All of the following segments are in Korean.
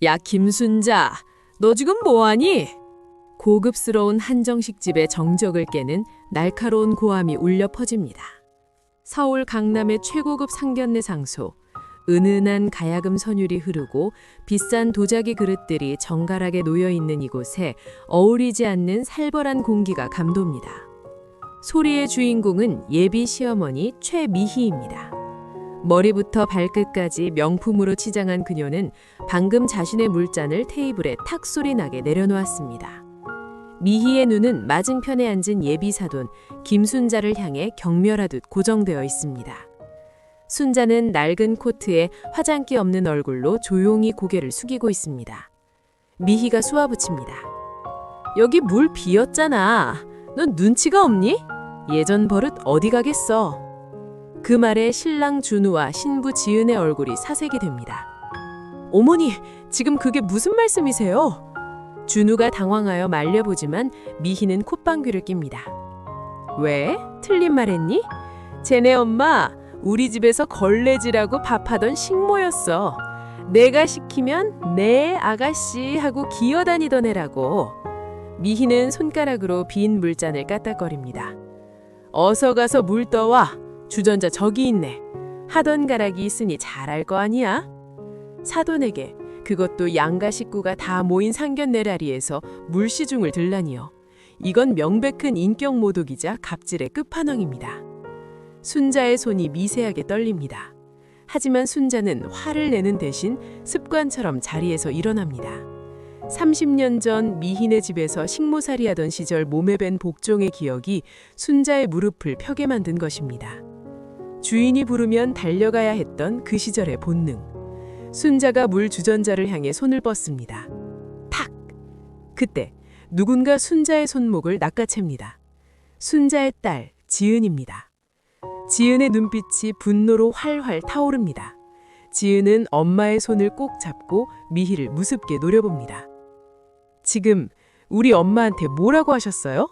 야, 김순자, 너 지금 뭐하니? 고급스러운 한정식 집의 정적을 깨는 날카로운 고함이 울려 퍼집니다. 서울 강남의 최고급 상견례 장소, 은은한 가야금 선율이 흐르고 비싼 도자기 그릇들이 정갈하게 놓여 있는 이곳에 어울리지 않는 살벌한 공기가 감돕니다. 소리의 주인공은 예비 시어머니 최미희입니다. 머리부터 발끝까지 명품으로 치장한 그녀는 방금 자신의 물잔을 테이블에 탁 소리 나게 내려놓았습니다. 미희의 눈은 맞은편에 앉은 예비 사돈 김순자를 향해 경멸하듯 고정되어 있습니다. 순자는 낡은 코트에 화장기 없는 얼굴로 조용히 고개를 숙이고 있습니다. 미희가 쏘아붙입니다. 여기 물 비었잖아. 넌 눈치가 없니? 예전 버릇 어디 가겠어? 그 말에 신랑 준우와 신부 지은의 얼굴이 사색이 됩니다. 어머니, 지금 그게 무슨 말씀이세요? 준우가 당황하여 말려보지만 미희는 콧방귀를 낍니다. 왜? 틀린 말 했니? 쟤네 엄마 우리 집에서 걸레질하고 밥하던 식모였어. 내가 시키면 네 아가씨 하고 기어다니던 애라고. 미희는 손가락으로 빈 물잔을 까딱거립니다. 어서 가서 물 떠와. 주전자 저기 있네. 하던 가락이 있으니 잘할 거 아니야? 사돈에게, 그것도 양가 식구가 다 모인 상견례라리에서 물시중을 들라니요. 이건 명백한 인격 모독이자 갑질의 끝판왕입니다. 순자의 손이 미세하게 떨립니다. 하지만 순자는 화를 내는 대신 습관처럼 자리에서 일어납니다. 30년 전 미희네 집에서 식모살이 하던 시절 몸에 밴 복종의 기억이 순자의 무릎을 펴게 만든 것입니다. 주인이 부르면 달려가야 했던 그 시절의 본능. 순자가 물 주전자를 향해 손을 뻗습니다. 탁! 그때 누군가 순자의 손목을 낚아챕니다. 순자의 딸 지은입니다. 지은의 눈빛이 분노로 활활 타오릅니다. 지은은 엄마의 손을 꼭 잡고 미희를 무섭게 노려봅니다. 지금 우리 엄마한테 뭐라고 하셨어요?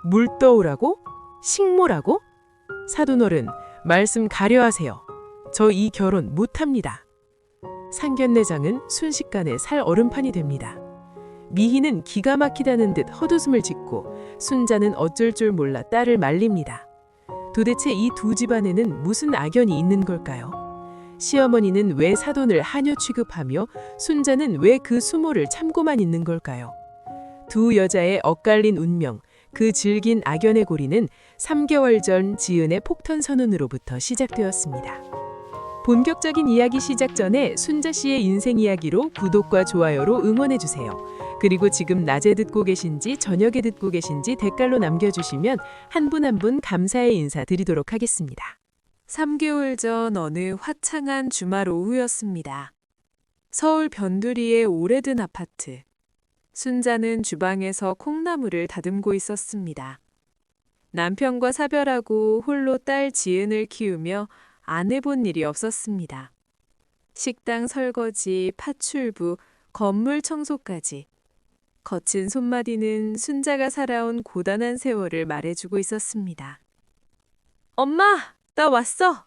물 떠오라고? 식모라고? 사돈어른, 말씀 가려하세요. 저 이 결혼 못합니다. 상견례장은 순식간에 살 얼음판이 됩니다. 미희는 기가 막히다는 듯 헛웃음을 짓고 순자는 어쩔 줄 몰라 딸을 말립니다. 도대체 이 두 집안에는 무슨 악연이 있는 걸까요? 시어머니는 왜 사돈을 하녀 취급하며 순자는 왜 그 수모를 참고만 있는 걸까요? 두 여자의 엇갈린 운명, 그 질긴 악연의 고리는 3개월 전 지은의 폭탄 선언으로부터 시작되었습니다. 본격적인 이야기 시작 전에 순자 씨의 인생 이야기로 구독과 좋아요로 응원해주세요. 그리고 지금 낮에 듣고 계신지 저녁에 듣고 계신지 댓글로 남겨주시면 한 분 한 분 감사의 인사 드리도록 하겠습니다. 3개월 전 어느 화창한 주말 오후였습니다. 서울 변두리의 오래된 아파트. 순자는 주방에서 콩나물을 다듬고 있었습니다. 남편과 사별하고 홀로 딸 지은을 키우며 안 해본 일이 없었습니다. 식당 설거지, 파출부, 건물 청소까지. 거친 손마디는 순자가 살아온 고단한 세월을 말해주고 있었습니다. 엄마, 나 왔어.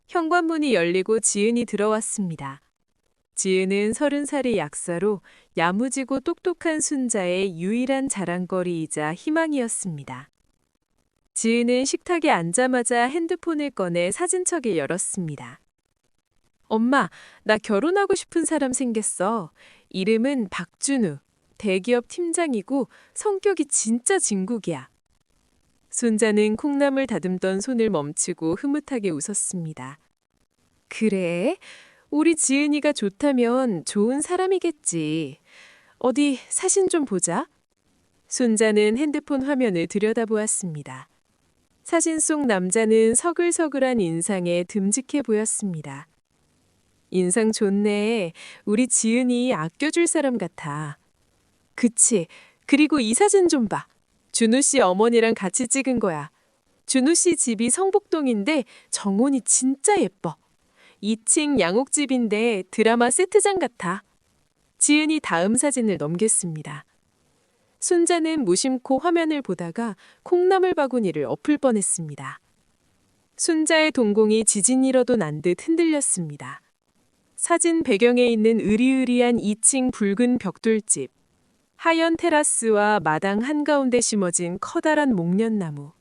현관문이 열리고 지은이 들어왔습니다. 지은은 30살의 약사로 야무지고 똑똑한 순자의 유일한 자랑거리이자 희망이었습니다. 지은은 식탁에 앉자마자 핸드폰을 꺼내 사진첩을 열었습니다. 엄마, 나 결혼하고 싶은 사람 생겼어. 이름은 박준우. 대기업 팀장이고 성격이 진짜 진국이야. 순자는 콩나물 다듬던 손을 멈추고 흐뭇하게 웃었습니다. 그래? 우리 지은이가 좋다면 좋은 사람이겠지. 어디 사진 좀 보자. 순자는 핸드폰 화면을 들여다보았습니다. 사진 속 남자는 서글서글한 인상에 듬직해 보였습니다. 인상 좋네. 우리 지은이 아껴줄 사람 같아. 그치. 그리고 이 사진 좀 봐. 준우 씨 어머니랑 같이 찍은 거야. 준우 씨 집이 성북동인데 정원이 진짜 예뻐. 2층 양옥집인데 드라마 세트장 같아. 지은이 다음 사진을 넘겼습니다. 순자는 무심코 화면을 보다가 콩나물 바구니를 엎을 뻔했습니다. 순자의 동공이 지진이라도 난 듯 흔들렸습니다. 사진 배경에 있는 으리으리한 2층 붉은 벽돌집, 하얀 테라스와 마당 한가운데 심어진 커다란 목련나무.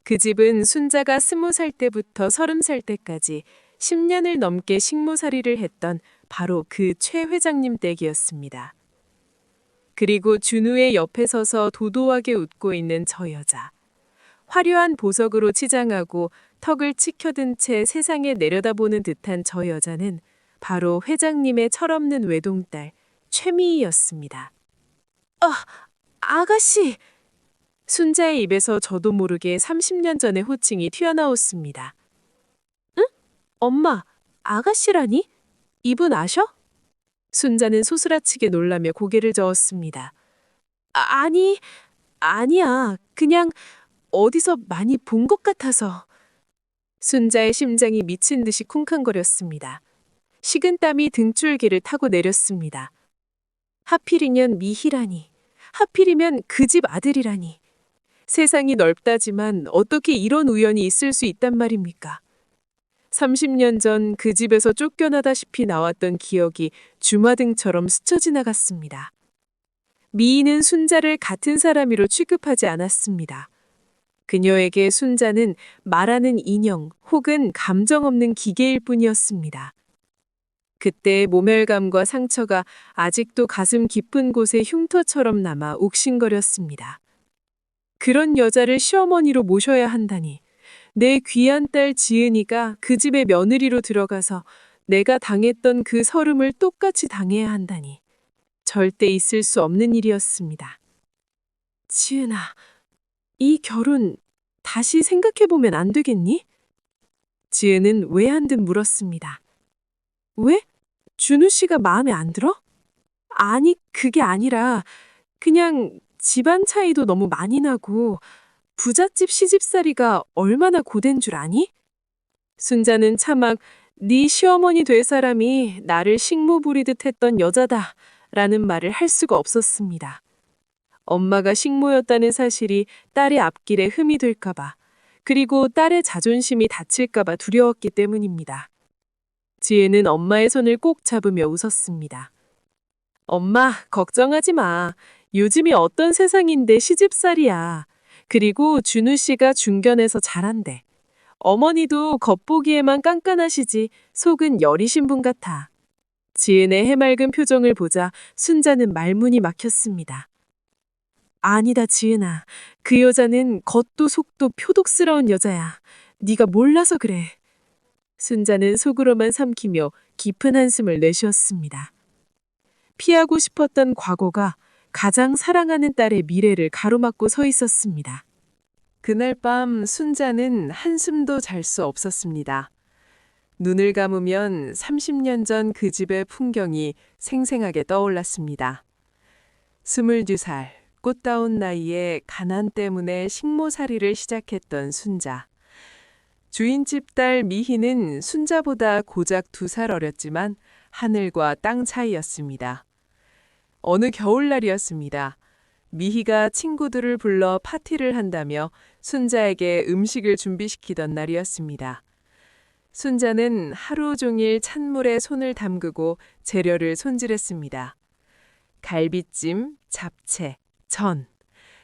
그 집은 순자가 20살 때부터 30살 때까지 10년을 넘게 식모살이를 했던 바로 그 최 회장님 댁이었습니다. 그리고 준우의 옆에 서서 도도하게 웃고 있는 저 여자. 화려한 보석으로 치장하고 턱을 치켜든 채 세상에 내려다보는 듯한 저 여자는 바로 회장님의 철없는 외동딸 최미희였습니다. 아가씨! 순자의 입에서 저도 모르게 30년 전의 호칭이 튀어나왔습니다. 응? 엄마, 아가씨라니? 이분 아셔? 순자는 소스라치게 놀라며 고개를 저었습니다. 아니야. 그냥 어디서 많이 본 것 같아서. 순자의 심장이 미친 듯이 쿵쾅거렸습니다. 식은땀이 등줄기를 타고 내렸습니다. 하필이면 미희라니. 하필이면 그 집 아들이라니. 세상이 넓다지만 어떻게 이런 우연이 있을 수 있단 말입니까? 30년 전 그 집에서 쫓겨나다시피 나왔던 기억이 주마등처럼 스쳐 지나갔습니다. 미희는 순자를 같은 사람으로 취급하지 않았습니다. 그녀에게 순자는 말하는 인형 혹은 감정 없는 기계일 뿐이었습니다. 그때의 모멸감과 상처가 아직도 가슴 깊은 곳에 흉터처럼 남아 욱신거렸습니다. 그런 여자를 시어머니로 모셔야 한다니. 내 귀한 딸 지은이가 그 집에 며느리로 들어가서 내가 당했던 그 서름을 똑같이 당해야 한다니. 절대 있을 수 없는 일이었습니다. 지은아, 이 결혼 다시 생각해보면 안 되겠니? 지은은 왜 한 듯 물었습니다. 왜? 준우 씨가 마음에 안 들어? 아니, 그게 아니라 그냥 집안 차이도 너무 많이 나고 부잣집 시집살이가 얼마나 고된 줄 아니? 순자는 차막 네 시어머니 될 사람이 나를 식모 부리듯 했던 여자다 라는 말을 할 수가 없었습니다. 엄마가 식모였다는 사실이 딸의 앞길에 흠이 될까봐, 그리고 딸의 자존심이 다칠까봐 두려웠기 때문입니다. 지혜는 엄마의 손을 꼭 잡으며 웃었습니다. 엄마, 걱정하지 마. 요즘이 어떤 세상인데 시집살이야. 그리고 준우 씨가 중견에서 잘한대. 어머니도 겉보기에만 깐깐하시지 속은 여리신 분 같아. 지은의 해맑은 표정을 보자 순자는 말문이 막혔습니다. 아니다, 지은아. 그 여자는 겉도 속도 표독스러운 여자야. 네가 몰라서 그래. 순자는 속으로만 삼키며 깊은 한숨을 내쉬었습니다. 피하고 싶었던 과거가 가장 사랑하는 딸의 미래를 가로막고 서 있었습니다. 그날 밤 순자는 한숨도 잘 수 없었습니다. 눈을 감으면 30년 전 그 집의 풍경이 생생하게 떠올랐습니다. 22살, 꽃다운 나이에 가난 때문에 식모살이를 시작했던 순자. 주인집 딸 미희는 순자보다 고작 2살 어렸지만 하늘과 땅 차이였습니다. 어느 겨울날이었습니다. 미희가 친구들을 불러 파티를 한다며 순자에게 음식을 준비시키던 날이었습니다. 순자는 하루 종일 찬물에 손을 담그고 재료를 손질했습니다. 갈비찜, 잡채, 전,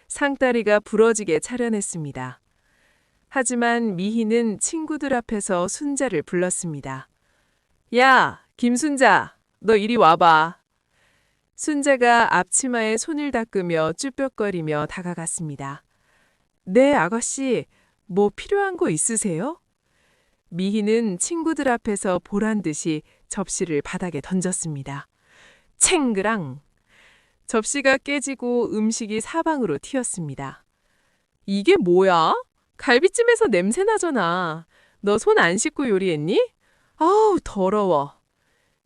상다리가 부러지게 차려냈습니다. 하지만 미희는 친구들 앞에서 순자를 불렀습니다. 야, 김순자, 너 이리 와봐. 순자가 앞치마에 손을 닦으며 쭈뼛거리며 다가갔습니다. 네, 아가씨, 뭐 필요한 거 있으세요? 미희는 친구들 앞에서 보란 듯이 접시를 바닥에 던졌습니다. 챙그랑! 접시가 깨지고 음식이 사방으로 튀었습니다. 이게 뭐야? 갈비찜에서 냄새 나잖아. 너 손 안 씻고 요리했니? 아우, 더러워.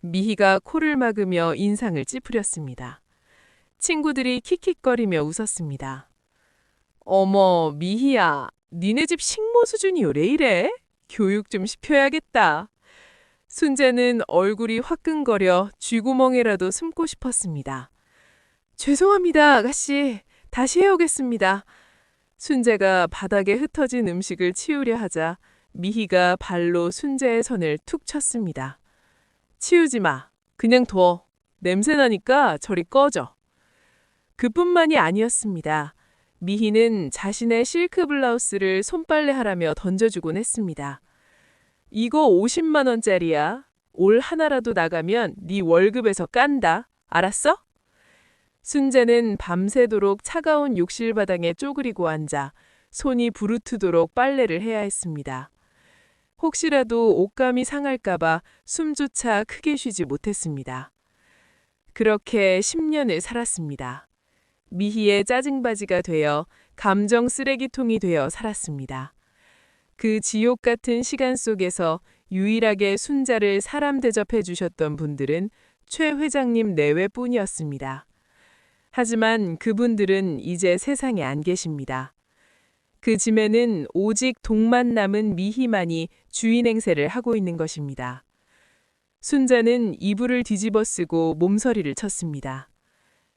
미희가 코를 막으며 인상을 찌푸렸습니다. 친구들이 킥킥거리며 웃었습니다. 어머, 미희야, 니네 집 식모 수준이 왜 이래? 교육 좀 시켜야겠다. 순자는 얼굴이 화끈거려 쥐구멍에라도 숨고 싶었습니다. 죄송합니다, 아가씨. 다시 해오겠습니다. 순자가 바닥에 흩어진 음식을 치우려 하자 미희가 발로 순자의 손을 툭 쳤습니다. 치우지 마. 그냥 둬. 냄새나니까 저리 꺼져. 그뿐만이 아니었습니다. 미희는 자신의 실크 블라우스를 손빨래하라며 던져주곤 했습니다. 이거 50만 원짜리야. 올 하나라도 나가면 네 월급에서 깐다. 알았어? 순자는 밤새도록 차가운 욕실 바닥에 쪼그리고 앉아 손이 부르트도록 빨래를 해야 했습니다. 혹시라도 옷감이 상할까봐 숨조차 크게 쉬지 못했습니다. 그렇게 10년을 살았습니다. 미희의 짜증바지가 되어 감정 쓰레기통이 되어 살았습니다. 그 지옥 같은 시간 속에서 유일하게 순자를 사람 대접해 주셨던 분들은 최 회장님 내외뿐이었습니다. 하지만 그분들은 이제 세상에 안 계십니다. 그 집에는 오직 독만 남은 미희만이 주인 행세를 하고 있는 것입니다. 순자는 이불을 뒤집어 쓰고 몸서리를 쳤습니다.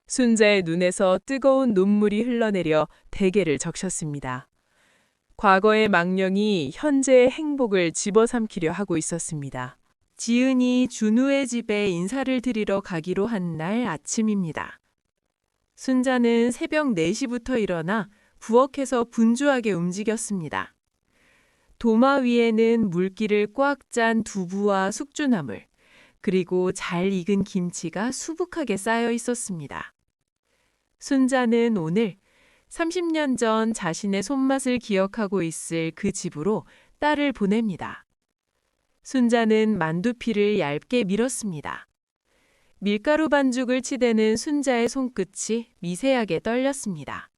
순자의 눈에서 뜨거운 눈물이 흘러내려 대게를 적셨습니다. 과거의 망령이 현재의 행복을 집어삼키려 하고 있었습니다. 지은이 준우의 집에 인사를 드리러 가기로 한 날 아침입니다. 순자는 새벽 4시부터 일어나 부엌에서 분주하게 움직였습니다. 도마 위에는 물기를 꽉 짠 두부와 숙주나물, 그리고 잘 익은 김치가 수북하게 쌓여 있었습니다. 순자는 오늘 30년 전 자신의 손맛을 기억하고 있을 그 집으로 딸을 보냅니다. 순자는 만두피를 얇게 밀었습니다. 밀가루 반죽을 치대는 순자의 손끝이 미세하게 떨렸습니다.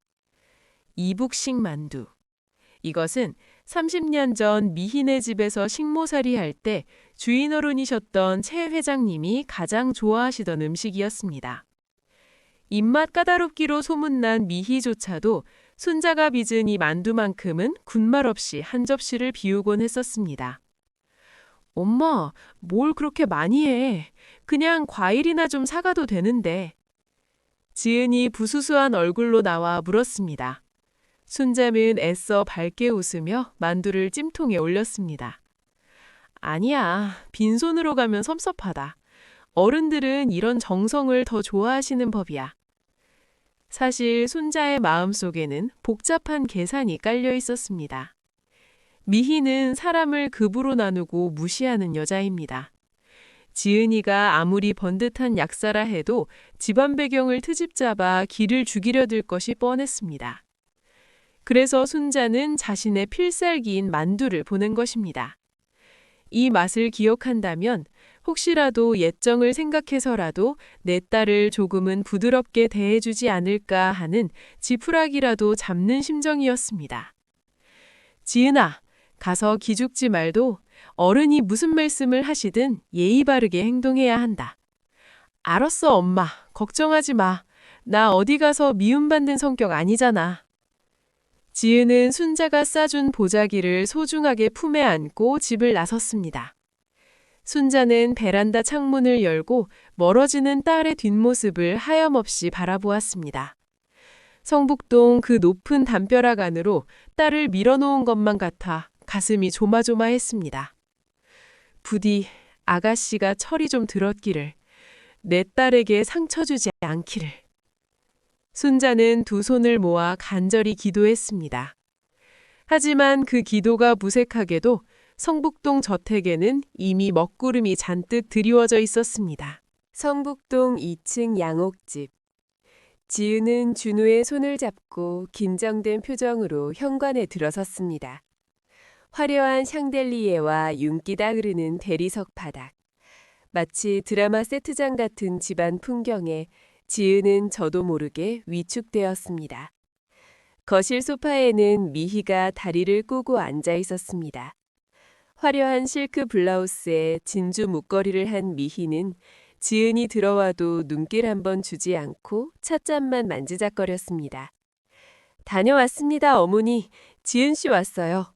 이북식 만두. 이것은 30년 전 미희네 집에서 식모살이 할 때 주인 어른이셨던 최 회장님이 가장 좋아하시던 음식이었습니다. 입맛 까다롭기로 소문난 미희조차도 순자가 빚은 이 만두만큼은 군말 없이 한 접시를 비우곤 했었습니다. 엄마, 뭘 그렇게 많이 해? 그냥 과일이나 좀 사가도 되는데. 지은이 부수수한 얼굴로 나와 물었습니다. 순자는 애써 밝게 웃으며 만두를 찜통에 올렸습니다. 아니야, 빈손으로 가면 섭섭하다. 어른들은 이런 정성을 더 좋아하시는 법이야. 사실 순자의 마음속에는 복잡한 계산이 깔려 있었습니다. 미희는 사람을 급으로 나누고 무시하는 여자입니다. 지은이가 아무리 번듯한 약사라 해도 집안 배경을 트집 잡아 기를 죽이려 들 것이 뻔했습니다. 그래서 순자는 자신의 필살기인 만두를 보낸 것입니다. 이 맛을 기억한다면 혹시라도 옛정을 생각해서라도 내 딸을 조금은 부드럽게 대해주지 않을까 하는 지푸라기라도 잡는 심정이었습니다. 지은아, 가서 기죽지 말도 어른이 무슨 말씀을 하시든 예의 바르게 행동해야 한다. 알았어, 엄마. 걱정하지 마. 나 어디 가서 미움받는 성격 아니잖아. 지은은 순자가 싸준 보자기를 소중하게 품에 안고 집을 나섰습니다. 순자는 베란다 창문을 열고 멀어지는 딸의 뒷모습을 하염없이 바라보았습니다. 성북동 그 높은 담벼락 안으로 딸을 밀어놓은 것만 같아 가슴이 조마조마했습니다. 부디 아가씨가 철이 좀 들었기를, 내 딸에게 상처 주지 않기를. 순자는 두 손을 모아 간절히 기도했습니다. 하지만 그 기도가 무색하게도 성북동 저택에는 이미 먹구름이 잔뜩 드리워져 있었습니다. 성북동 2층 양옥집. 지은은 준우의 손을 잡고 긴장된 표정으로 현관에 들어섰습니다. 화려한 샹델리에와 윤기가 흐르는 대리석 바닥. 마치 드라마 세트장 같은 집안 풍경에 지은은 저도 모르게 위축되었습니다. 거실 소파에는 미희가 다리를 꼬고 앉아 있었습니다. 화려한 실크 블라우스에 진주 목걸이를 한 미희는 지은이 들어와도 눈길 한번 주지 않고 찻잔만 만지작거렸습니다. 다녀왔습니다, 어머니. 지은 씨 왔어요.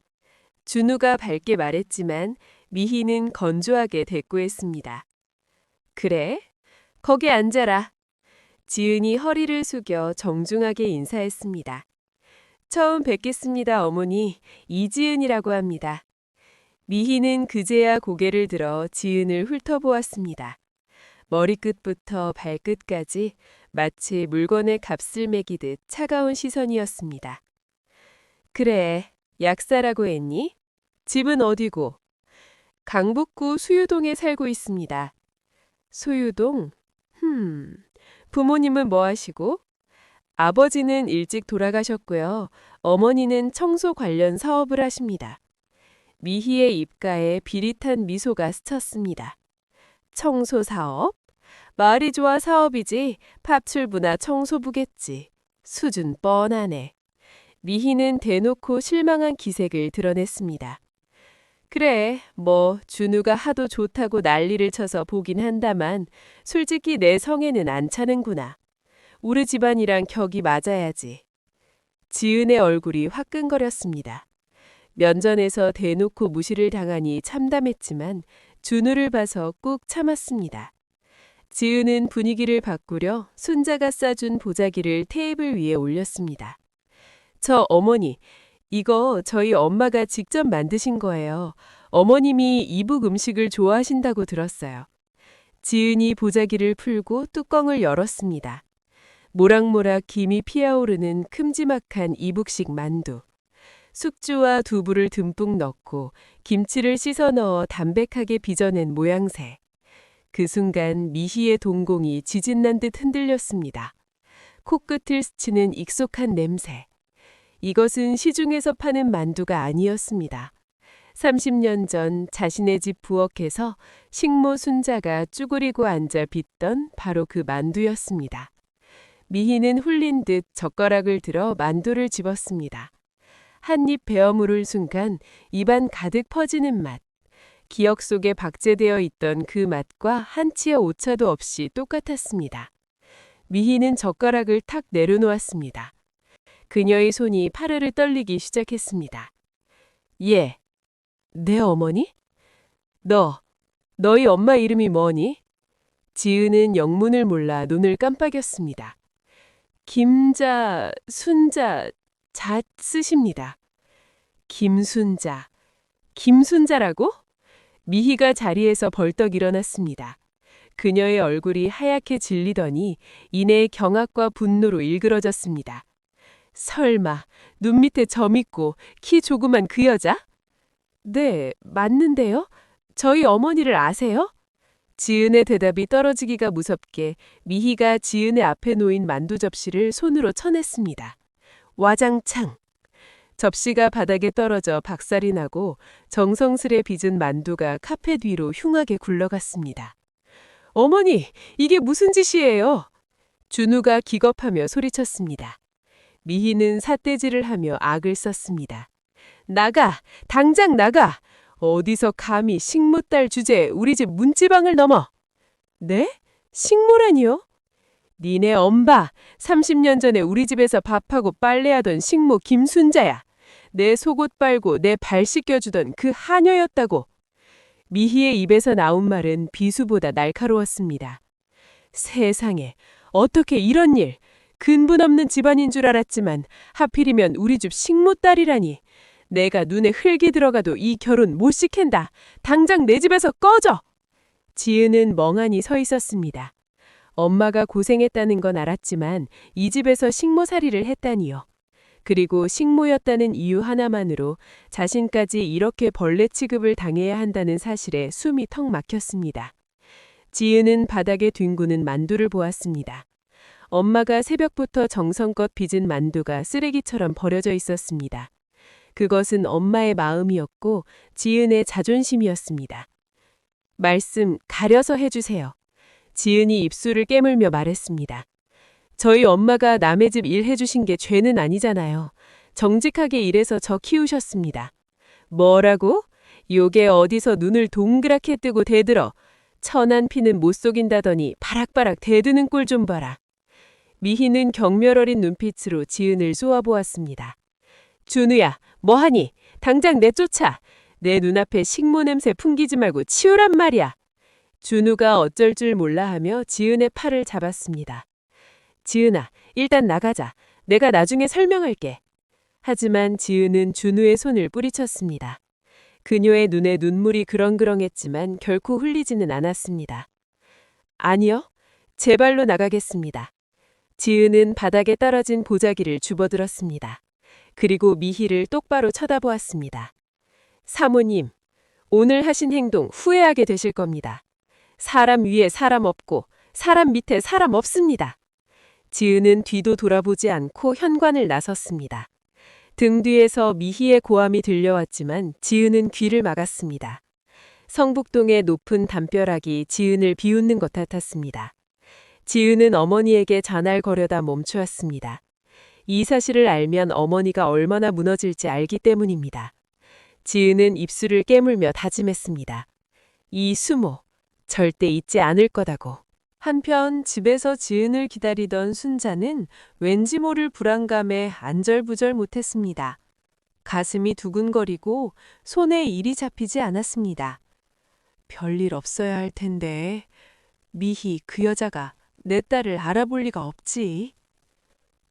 준우가 밝게 말했지만 미희는 건조하게 대꾸했습니다. 그래? 거기 앉아라. 지은이 허리를 숙여 정중하게 인사했습니다. 처음 뵙겠습니다, 어머니. 이지은이라고 합니다. 미희는 그제야 고개를 들어 지은을 훑어보았습니다. 머리끝부터 발끝까지 마치 물건의 값을 매기듯 차가운 시선이었습니다. 그래, 약사라고 했니? 집은 어디고? 강북구 수유동에 살고 있습니다. 수유동? 부모님은 뭐 하시고? 아버지는 일찍 돌아가셨고요. 어머니는 청소 관련 사업을 하십니다. 미희의 입가에 비릿한 미소가 스쳤습니다. 청소 사업? 말이 좋아 사업이지 팝출부나 청소부겠지. 수준 뻔하네. 미희는 대놓고 실망한 기색을 드러냈습니다. 그래, 뭐 준우가 하도 좋다고 난리를 쳐서 보긴 한다만 솔직히 내 성에는 안 차는구나. 우리 집안이랑 격이 맞아야지. 지은의 얼굴이 화끈거렸습니다. 면전에서 대놓고 무시를 당하니 참담했지만 준우를 봐서 꾹 참았습니다. 지은은 분위기를 바꾸려 손자가 싸준 보자기를 테이블 위에 올렸습니다. 저 어머니, 이거 저희 엄마가 직접 만드신 거예요. 어머님이 이북 음식을 좋아하신다고 들었어요. 지은이 보자기를 풀고 뚜껑을 열었습니다. 모락모락 김이 피어오르는 큼지막한 이북식 만두. 숙주와 두부를 듬뿍 넣고 김치를 씻어 넣어 담백하게 빚어낸 모양새. 그 순간 미희의 동공이 지진난 듯 흔들렸습니다. 코끝을 스치는 익숙한 냄새. 이것은 시중에서 파는 만두가 아니었습니다. 30년 전 자신의 집 부엌에서 식모 순자가 쭈그리고 앉아 빚던 바로 그 만두였습니다. 미희는 훌린 듯 젓가락을 들어 만두를 집었습니다. 한 입 베어 물을 순간 입안 가득 퍼지는 맛. 기억 속에 박제되어 있던 그 맛과 한치의 오차도 없이 똑같았습니다. 미희는 젓가락을 탁 내려놓았습니다. 그녀의 손이 파르르 떨리기 시작했습니다. 예, 내 어머니? 너희 엄마 이름이 뭐니? 지은은 영문을 몰라 눈을 깜빡였습니다. 김자, 순자, 자 쓰십니다. 김순자. 김순자라고? 미희가 자리에서 벌떡 일어났습니다. 그녀의 얼굴이 하얗게 질리더니 이내 경악과 분노로 일그러졌습니다. 설마 눈 밑에 점 있고 키 조그만 그 여자? 네, 맞는데요. 저희 어머니를 아세요? 지은의 대답이 떨어지기가 무섭게 미희가 지은의 앞에 놓인 만두 접시를 손으로 쳐냈습니다. 와장창! 접시가 바닥에 떨어져 박살이 나고 정성스레 빚은 만두가 카펫 위로 흉하게 굴러갔습니다. 어머니, 이게 무슨 짓이에요? 준우가 기겁하며 소리쳤습니다. 미희는 삿대질을 하며 악을 썼습니다. 나가! 당장 나가! 어디서 감히 식모딸 주제에 우리 집 문지방을 넘어! 네? 식모라니요? 니네 엄마 30년 전에 우리 집에서 밥하고 빨래하던 식모 김순자야. 내 속옷 빨고 내 발 씻겨주던 그 하녀였다고. 미희의 입에서 나온 말은 비수보다 날카로웠습니다. 세상에, 어떻게 이런 일! 근본 없는 집안인 줄 알았지만 하필이면 우리 집 식모딸이라니. 내가 눈에 흙이 들어가도 이 결혼 못 시킨다. 당장 내 집에서 꺼져! 지은은 멍하니 서 있었습니다. 엄마가 고생했다는 건 알았지만 이 집에서 식모살이를 했다니요. 그리고 식모였다는 이유 하나만으로 자신까지 이렇게 벌레 취급을 당해야 한다는 사실에 숨이 턱 막혔습니다. 지은은 바닥에 뒹구는 만두를 보았습니다. 엄마가 새벽부터 정성껏 빚은 만두가 쓰레기처럼 버려져 있었습니다. 그것은 엄마의 마음이었고 지은의 자존심이었습니다. 말씀 가려서 해주세요. 지은이 입술을 깨물며 말했습니다. 저희 엄마가 남의 집 일 해주신 게 죄는 아니잖아요. 정직하게 일해서 저 키우셨습니다. 뭐라고? 요게 어디서 눈을 동그랗게 뜨고 대들어. 천한 피는 못 속인다더니 바락바락 대드는 꼴 좀 봐라. 미희는 경멸 어린 눈빛으로 지은을 쏘아보았습니다. 준우야, 뭐하니? 당장 내쫓아. 내 눈앞에 식모 냄새 풍기지 말고 치우란 말이야. 준우가 어쩔 줄 몰라 하며 지은의 팔을 잡았습니다. 지은아, 일단 나가자. 내가 나중에 설명할게. 하지만 지은은 준우의 손을 뿌리쳤습니다. 그녀의 눈에 눈물이 그렁그렁했지만 결코 흘리지는 않았습니다. 아니요, 제 발로 나가겠습니다. 지은은 바닥에 떨어진 보자기를 집어들었습니다. 그리고 미희를 똑바로 쳐다보았습니다. 사모님, 오늘 하신 행동 후회하게 되실 겁니다. 사람 위에 사람 없고 사람 밑에 사람 없습니다. 지은은 뒤도 돌아보지 않고 현관을 나섰습니다. 등 뒤에서 미희의 고함이 들려왔지만 지은은 귀를 막았습니다. 성북동의 높은 담벼락이 지은을 비웃는 것 같았습니다. 지은은 어머니에게 잔알거려다 멈추었습니다. 이 사실을 알면 어머니가 얼마나 무너질지 알기 때문입니다. 지은은 입술을 깨물며 다짐했습니다. 이 수모, 절대 잊지 않을 거다고. 한편 집에서 지은을 기다리던 순자는 왠지 모를 불안감에 안절부절 못했습니다. 가슴이 두근거리고 손에 일이 잡히지 않았습니다. 별일 없어야 할 텐데 미희 그 여자가 내 딸을 알아볼 리가 없지.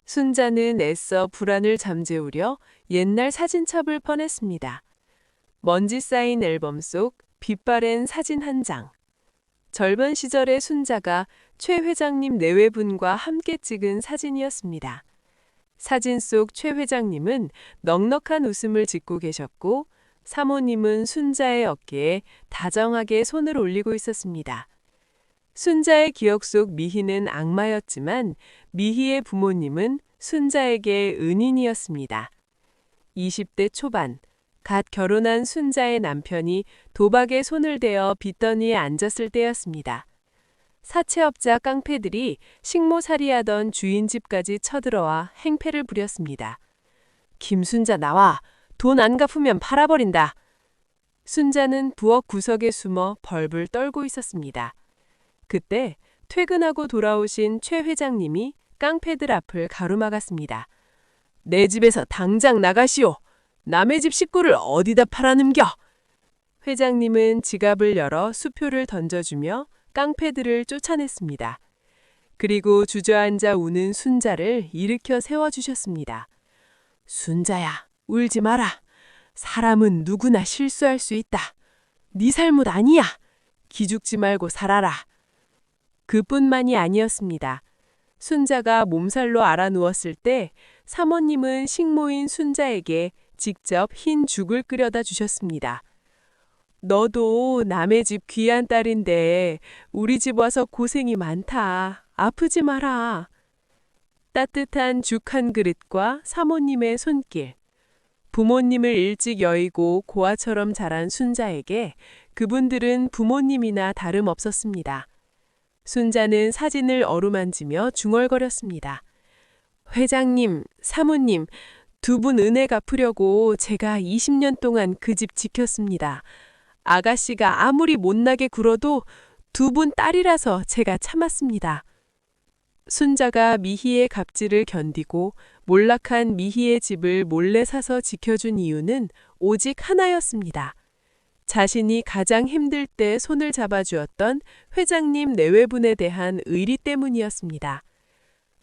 순자는 애써 불안을 잠재우려 옛날 사진첩을 꺼냈습니다. 먼지 쌓인 앨범 속 빛바랜 사진 한 장. 젊은 시절의 순자가 최 회장님 내외분과 함께 찍은 사진이었습니다. 사진 속 최 회장님은 넉넉한 웃음을 짓고 계셨고 사모님은 순자의 어깨에 다정하게 손을 올리고 있었습니다. 순자의 기억 속 미희는 악마였지만 미희의 부모님은 순자에게 은인이었습니다. 20대 초반, 갓 결혼한 순자의 남편이 도박에 손을 대어 빚더니에 앉았을 때였습니다. 사채업자 깡패들이 식모살이하던 주인 집까지 쳐들어와 행패를 부렸습니다. 김순자 나와! 돈 안 갚으면 팔아버린다! 순자는 부엌 구석에 숨어 벌벌 떨고 있었습니다. 그때 퇴근하고 돌아오신 최 회장님이 깡패들 앞을 가로막았습니다. 내 집에서 당장 나가시오! 남의 집 식구를 어디다 팔아넘겨! 회장님은 지갑을 열어 수표를 던져주며 깡패들을 쫓아냈습니다. 그리고 주저앉아 우는 순자를 일으켜 세워주셨습니다. 순자야, 울지 마라. 사람은 누구나 실수할 수 있다. 네 잘못 아니야. 기죽지 말고 살아라. 그뿐만이 아니었습니다. 순자가 몸살로 알아누웠을 때 사모님은 식모인 순자에게 직접 흰 죽을 끓여다 주셨습니다. 너도 남의 집 귀한 딸인데 우리 집 와서 고생이 많다. 아프지 마라. 따뜻한 죽 한 그릇과 사모님의 손길. 부모님을 일찍 여의고 고아처럼 자란 순자에게 그분들은 부모님이나 다름없었습니다. 순자는 사진을 어루만지며 중얼거렸습니다. 회장님, 사모님, 두 분 은혜 갚으려고 제가 20년 동안 그 집 지켰습니다. 아가씨가 아무리 못나게 굴어도 두 분 딸이라서 제가 참았습니다. 순자가 미희의 갑질을 견디고 몰락한 미희의 집을 몰래 사서 지켜준 이유는 오직 하나였습니다. 자신이 가장 힘들 때 손을 잡아주었던 회장님 내외분에 대한 의리 때문이었습니다.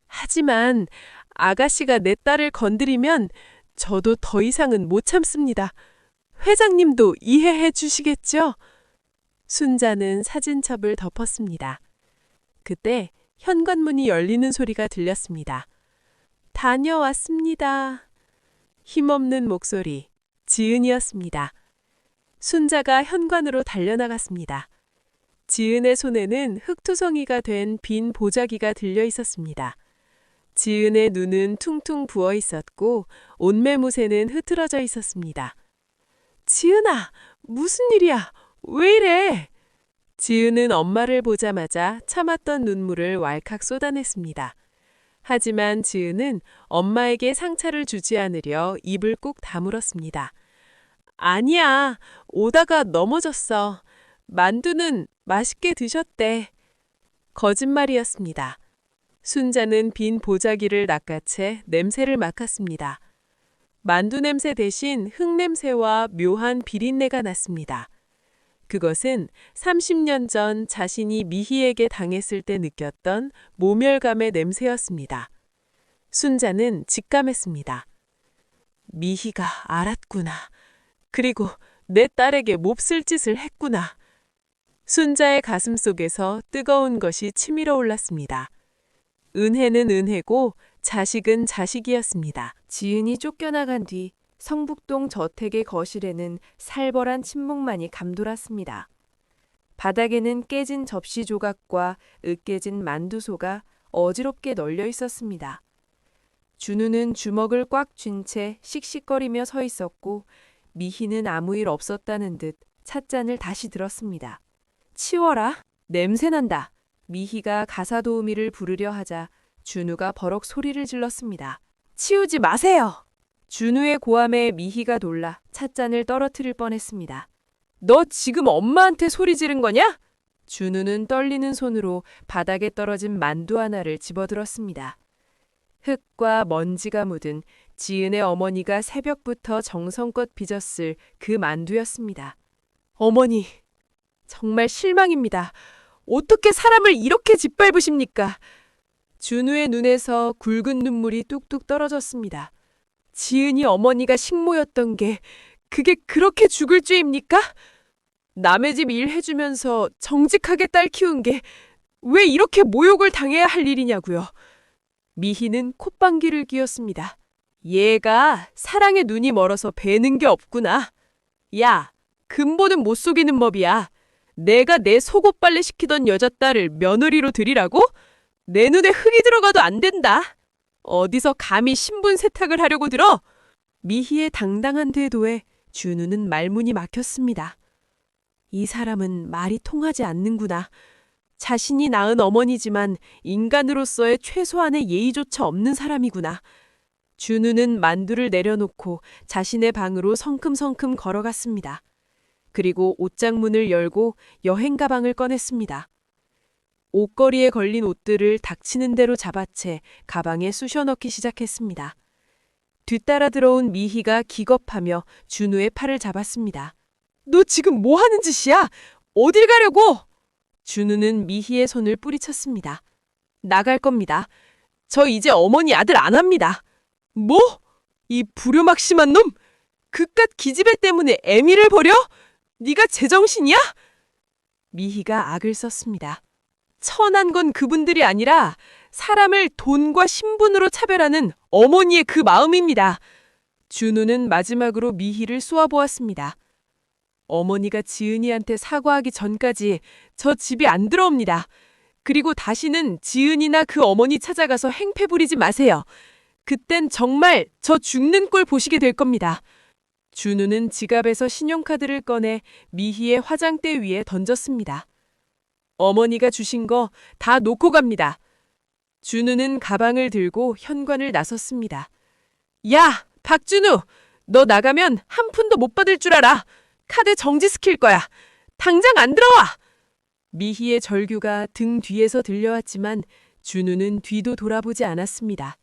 하지만 아가씨가 내 딸을 건드리면 저도 더 이상은 못 참습니다. 회장님도 이해해 주시겠죠? 순자는 사진첩을 덮었습니다. 그때 현관문이 열리는 소리가 들렸습니다. 다녀왔습니다. 힘없는 목소리, 지은이었습니다. 순자가 현관으로 달려나갔습니다. 지은의 손에는 흙투성이가 된 빈 보자기가 들려 있었습니다. 지은의 눈은 퉁퉁 부어 있었고 옷매무새는 흐트러져 있었습니다. 지은아, 무슨 일이야? 왜 이래? 지은은 엄마를 보자마자 참았던 눈물을 왈칵 쏟아냈습니다. 하지만 지은은 엄마에게 상처를 주지 않으려 입을 꾹 다물었습니다. 아니야, 오다가 넘어졌어. 만두는 맛있게 드셨대. 거짓말이었습니다. 순자는 빈 보자기를 낚아채 냄새를 맡았습니다. 만두 냄새 대신 흙냄새와 묘한 비린내가 났습니다. 그것은 30년 전 자신이 미희에게 당했을 때 느꼈던 모멸감의 냄새였습니다. 순자는 직감했습니다. 미희가 알았구나. 그리고 내 딸에게 몹쓸 짓을 했구나. 순자의 가슴 속에서 뜨거운 것이 치밀어 올랐습니다. 은혜는 은혜고 자식은 자식이었습니다. 지은이 쫓겨나간 뒤 성북동 저택의 거실에는 살벌한 침묵만이 감돌았습니다. 바닥에는 깨진 접시 조각과 으깨진 만두소가 어지럽게 널려 있었습니다. 준우는 주먹을 꽉 쥔 채 씩씩거리며 서 있었고 미희는 아무 일 없었다는 듯 찻잔을 다시 들었습니다. 치워라. 냄새난다. 미희가 가사도우미를 부르려 하자 준우가 버럭 소리를 질렀습니다. 치우지 마세요. 준우의 고함에 미희가 놀라 찻잔을 떨어뜨릴 뻔했습니다. 너 지금 엄마한테 소리 지른 거냐? 준우는 떨리는 손으로 바닥에 떨어진 만두 하나를 집어들었습니다. 흙과 먼지가 묻은 지은의 어머니가 새벽부터 정성껏 빚었을 그 만두였습니다. 어머니, 정말 실망입니다. 어떻게 사람을 이렇게 짓밟으십니까? 준우의 눈에서 굵은 눈물이 뚝뚝 떨어졌습니다. 지은이 어머니가 식모였던 게 그게 그렇게 죽을 죄입니까? 남의 집 일 해주면서 정직하게 딸 키운 게 왜 이렇게 모욕을 당해야 할 일이냐고요. 미희는 콧방귀를 뀌었습니다. 얘가 사랑에 눈이 멀어서 배는 게 없구나. 야, 근본은 못 속이는 법이야. 내가 내 속옷 빨래 시키던 여자딸을 며느리로 들이라고? 내 눈에 흙이 들어가도 안 된다. 어디서 감히 신분 세탁을 하려고 들어? 미희의 당당한 태도에 준우는 말문이 막혔습니다. 이 사람은 말이 통하지 않는구나. 자신이 낳은 어머니지만 인간으로서의 최소한의 예의조차 없는 사람이구나. 준우는 만두를 내려놓고 자신의 방으로 성큼성큼 걸어갔습니다. 그리고 옷장문을 열고 여행 가방을 꺼냈습니다. 옷걸이에 걸린 옷들을 닥치는 대로 잡아채 가방에 쑤셔 넣기 시작했습니다. 뒤따라 들어온 미희가 기겁하며 준우의 팔을 잡았습니다. 너 지금 뭐 하는 짓이야? 어딜 가려고? 준우는 미희의 손을 뿌리쳤습니다. 나갈 겁니다. 저 이제 어머니 아들 안 합니다. 뭐? 이 불효막심한 놈! 그깟 기집애 때문에 애미를 버려? 네가 제정신이야? 미희가 악을 썼습니다. 천한 건 그분들이 아니라 사람을 돈과 신분으로 차별하는 어머니의 그 마음입니다. 준우는 마지막으로 미희를 쏘아보았습니다. 어머니가 지은이한테 사과하기 전까지 저 집이 안 들어옵니다. 그리고 다시는 지은이나 그 어머니 찾아가서 행패 부리지 마세요. 그땐 정말 저 죽는 꼴 보시게 될 겁니다. 준우는 지갑에서 신용카드를 꺼내 미희의 화장대 위에 던졌습니다. 어머니가 주신 거 다 놓고 갑니다. 준우는 가방을 들고 현관을 나섰습니다. 야, 박준우! 너 나가면 한 푼도 못 받을 줄 알아. 카드 정지시킬 거야. 당장 안 들어와! 미희의 절규가 등 뒤에서 들려왔지만 준우는 뒤도 돌아보지 않았습니다.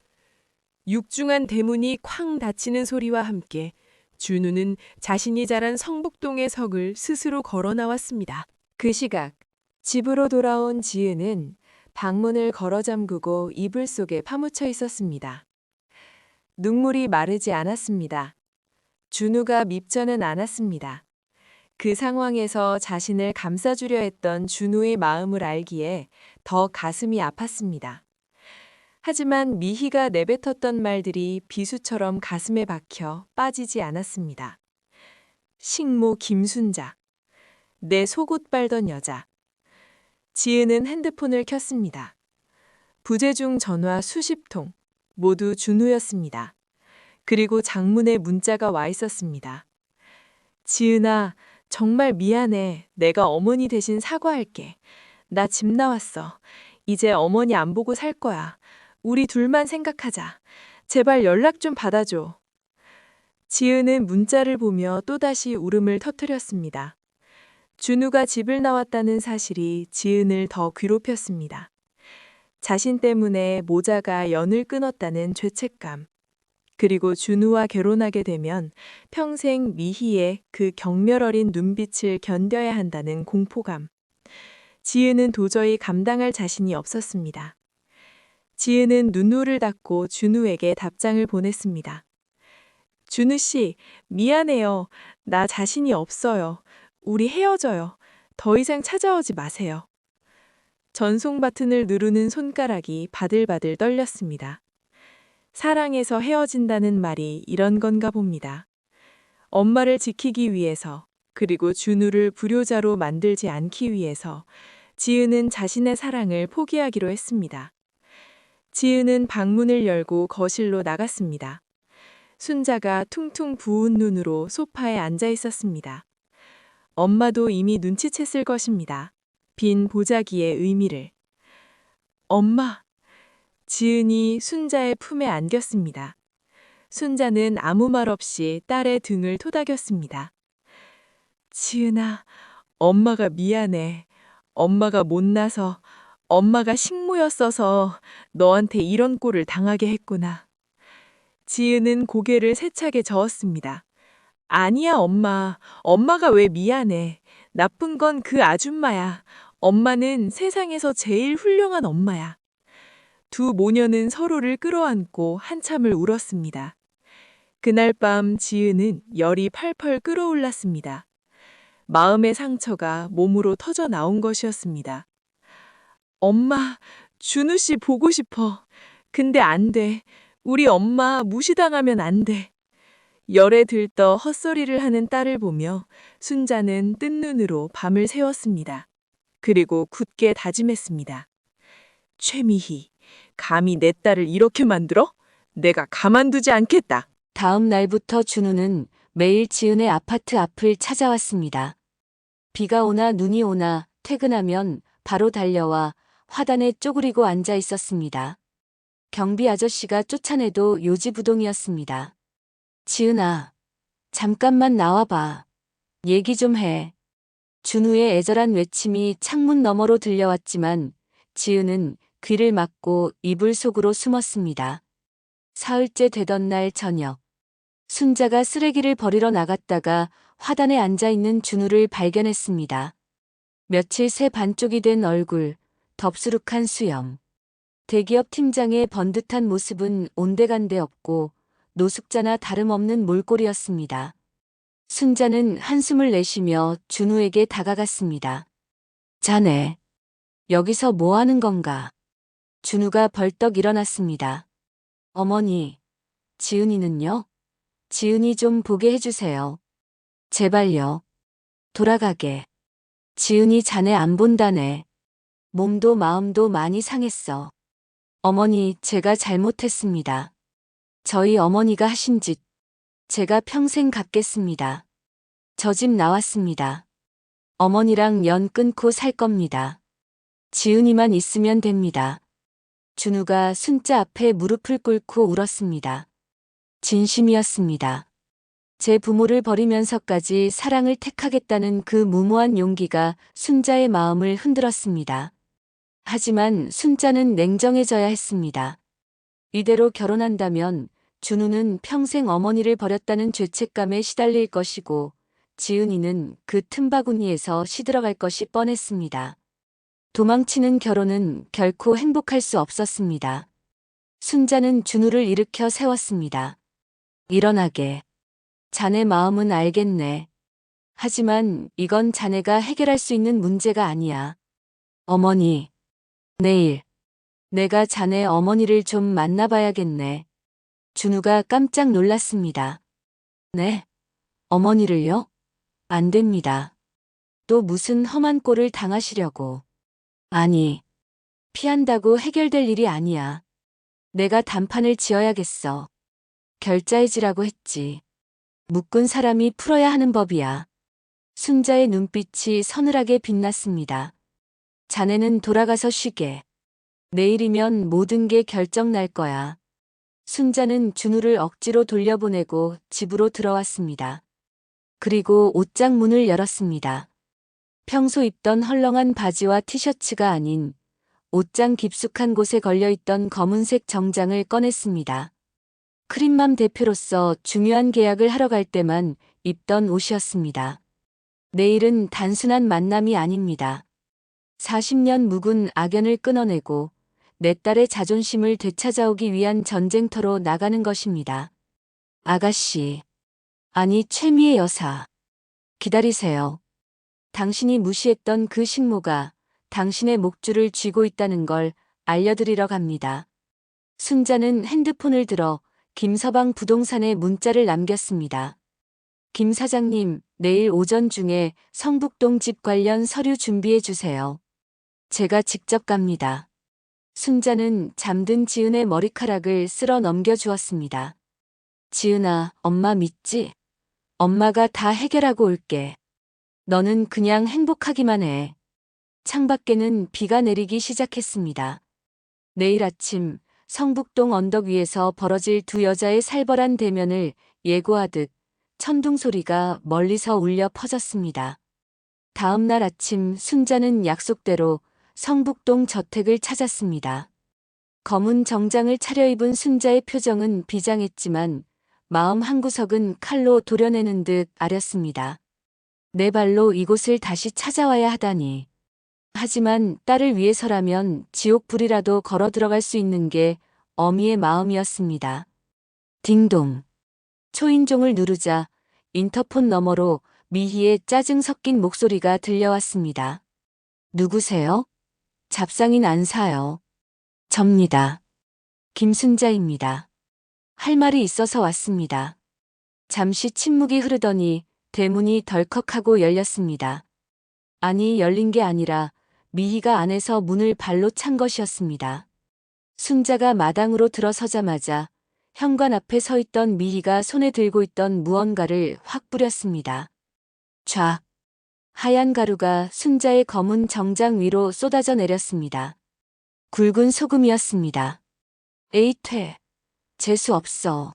육중한 대문이 쾅 닫히는 소리와 함께 준우는 자신이 자란 성북동의 석을 스스로 걸어 나왔습니다. 그 시각 집으로 돌아온 지은은 방문을 걸어 잠그고 이불 속에 파묻혀 있었습니다. 눈물이 마르지 않았습니다. 준우가 밉지는 않았습니다. 그 상황에서 자신을 감싸주려 했던 준우의 마음을 알기에 더 가슴이 아팠습니다. 하지만 미희가 내뱉었던 말들이 비수처럼 가슴에 박혀 빠지지 않았습니다. 식모 김순자, 내 속옷 빨던 여자. 지은은 핸드폰을 켰습니다. 부재중 전화 수십 통, 모두 준우였습니다. 그리고 장문에 문자가 와 있었습니다. 지은아, 정말 미안해. 내가 어머니 대신 사과할게. 나 집 나왔어. 이제 어머니 안 보고 살 거야. 우리 둘만 생각하자. 제발 연락 좀 받아줘. 지은은 문자를 보며 또다시 울음을 터뜨렸습니다. 준우가 집을 나왔다는 사실이 지은을 더 괴롭혔습니다. 자신 때문에 모자가 연을 끊었다는 죄책감. 그리고 준우와 결혼하게 되면 평생 미희의 그 경멸 어린 눈빛을 견뎌야 한다는 공포감. 지은은 도저히 감당할 자신이 없었습니다. 지은은 눈물을 닦고 준우에게 답장을 보냈습니다. 준우 씨, 미안해요. 나 자신이 없어요. 우리 헤어져요. 더 이상 찾아오지 마세요. 전송 버튼을 누르는 손가락이 바들바들 떨렸습니다. 사랑해서 헤어진다는 말이 이런 건가 봅니다. 엄마를 지키기 위해서, 그리고 준우를 불효자로 만들지 않기 위해서 지은은 자신의 사랑을 포기하기로 했습니다. 지은은 방문을 열고 거실로 나갔습니다. 순자가 퉁퉁 부은 눈으로 소파에 앉아 있었습니다. 엄마도 이미 눈치챘을 것입니다. 빈 보자기의 의미를. 엄마! 지은이 순자의 품에 안겼습니다. 순자는 아무 말 없이 딸의 등을 토닥였습니다. 지은아, 엄마가 미안해. 엄마가 못나서, 엄마가 식모였어서 너한테 이런 꼴을 당하게 했구나. 지은은 고개를 세차게 저었습니다. 아니야, 엄마. 엄마가 왜 미안해. 나쁜 건 그 아줌마야. 엄마는 세상에서 제일 훌륭한 엄마야. 두 모녀는 서로를 끌어안고 한참을 울었습니다. 그날 밤 지은은 열이 팔팔 끓어올랐습니다. 마음의 상처가 몸으로 터져 나온 것이었습니다. 엄마, 준우 씨 보고 싶어. 근데 안 돼. 우리 엄마 무시당하면 안 돼. 열에 들떠 헛소리를 하는 딸을 보며 순자는 뜬 눈으로 밤을 새웠습니다. 그리고 굳게 다짐했습니다. 최미희, 감히 내 딸을 이렇게 만들어? 내가 가만두지 않겠다. 다음 날부터 준우는 매일 지은의 아파트 앞을 찾아왔습니다. 비가 오나 눈이 오나 퇴근하면 바로 달려와 화단에 쪼그리고 앉아 있었습니다. 경비 아저씨가 쫓아내도 요지부동이었습니다. 지은아, 잠깐만 나와봐. 얘기 좀 해. 준우의 애절한 외침이 창문 너머로 들려왔지만 지은은 귀를 막고 이불 속으로 숨었습니다. 사흘째 되던 날 저녁, 순자가 쓰레기를 버리러 나갔다가 화단에 앉아있는 준우를 발견했습니다. 며칠 새 반쪽이 된 얼굴, 덥수룩한 수염. 대기업 팀장의 번듯한 모습은 온데간데 없고 노숙자나 다름없는 몰골이었습니다. 순자는 한숨을 내쉬며 준우에게 다가갔습니다. 자네, 여기서 뭐 하는 건가? 준우가 벌떡 일어났습니다. 어머니, 지은이는요? 지은이 좀 보게 해주세요. 제발요. 돌아가게. 지은이 자네 안 본다네. 몸도 마음도 많이 상했어. 어머니, 제가 잘못했습니다. 저희 어머니가 하신 짓, 제가 평생 갚겠습니다. 저 집 나왔습니다. 어머니랑 연 끊고 살 겁니다. 지은이만 있으면 됩니다. 준우가 순자 앞에 무릎을 꿇고 울었습니다. 진심이었습니다. 제 부모를 버리면서까지 사랑을 택하겠다는 그 무모한 용기가 순자의 마음을 흔들었습니다. 하지만 순자는 냉정해져야 했습니다. 이대로 결혼한다면 준우는 평생 어머니를 버렸다는 죄책감에 시달릴 것이고 지은이는 그 틈바구니에서 시들어갈 것이 뻔했습니다. 도망치는 결혼은 결코 행복할 수 없었습니다. 순자는 준우를 일으켜 세웠습니다. 일어나게. 자네 마음은 알겠네. 하지만 이건 자네가 해결할 수 있는 문제가 아니야. 어머니, 내일 내가 자네 어머니를 좀 만나봐야겠네. 준우가 깜짝 놀랐습니다. 네? 어머니를요? 안 됩니다. 또 무슨 험한 꼴을 당하시려고. 아니, 피한다고 해결될 일이 아니야. 내가 단판을 지어야겠어. 결자해지라고 했지. 묶은 사람이 풀어야 하는 법이야. 순자의 눈빛이 서늘하게 빛났습니다. 자네는 돌아가서 쉬게. 내일이면 모든 게 결정 날 거야. 순자는 준우를 억지로 돌려보내고 집으로 들어왔습니다. 그리고 옷장 문을 열었습니다. 평소 입던 헐렁한 바지와 티셔츠가 아닌 옷장 깊숙한 곳에 걸려있던 검은색 정장을 꺼냈습니다. 크림맘 대표로서 중요한 계약을 하러 갈 때만 입던 옷이었습니다. 내일은 단순한 만남이 아닙니다. 40년 묵은 악연을 끊어내고 내 딸의 자존심을 되찾아오기 위한 전쟁터로 나가는 것입니다. 아가씨, 아니 최미애 여사. 기다리세요. 당신이 무시했던 그 식모가 당신의 목줄을 쥐고 있다는 걸 알려드리러 갑니다. 순자는 핸드폰을 들어 김서방 부동산에 문자를 남겼습니다. 김 사장님, 내일 오전 중에 성북동 집 관련 서류 준비해 주세요. 제가 직접 갑니다. 순자는 잠든 지은의 머리카락을 쓸어 넘겨 주었습니다. 지은아, 엄마 믿지? 엄마가 다 해결하고 올게. 너는 그냥 행복하기만 해. 창밖에는 비가 내리기 시작했습니다. 내일 아침 성북동 언덕 위에서 벌어질 두 여자의 살벌한 대면을 예고하듯 천둥 소리가 멀리서 울려 퍼졌습니다. 다음 날 아침 순자는 약속대로 성북동 저택을 찾았습니다. 검은 정장을 차려입은 순자의 표정은 비장했지만 마음 한구석은 칼로 도려내는 듯 아렸습니다. 내 발로 이곳을 다시 찾아와야 하다니. 하지만 딸을 위해서라면 지옥불이라도 걸어 들어갈 수 있는 게 어미의 마음이었습니다. 딩동. 초인종을 누르자 인터폰 너머로 미희의 짜증 섞인 목소리가 들려왔습니다. 누구세요? 잡상인 안사요. 접니다. 김순자입니다. 할 말이 있어서 왔습니다. 잠시 침묵이 흐르더니 대문이 덜컥하고 열렸습니다. 아니, 열린 게 아니라 미희가 안에서 문을 발로 찬 것이었습니다. 순자가 마당으로 들어서자마자 현관 앞에 서 있던 미희가 손에 들고 있던 무언가를 확 뿌렸습니다. 쫙. 하얀 가루가 순자의 검은 정장 위로 쏟아져 내렸습니다. 굵은 소금이었습니다. 에이, 퇴. 재수 없어.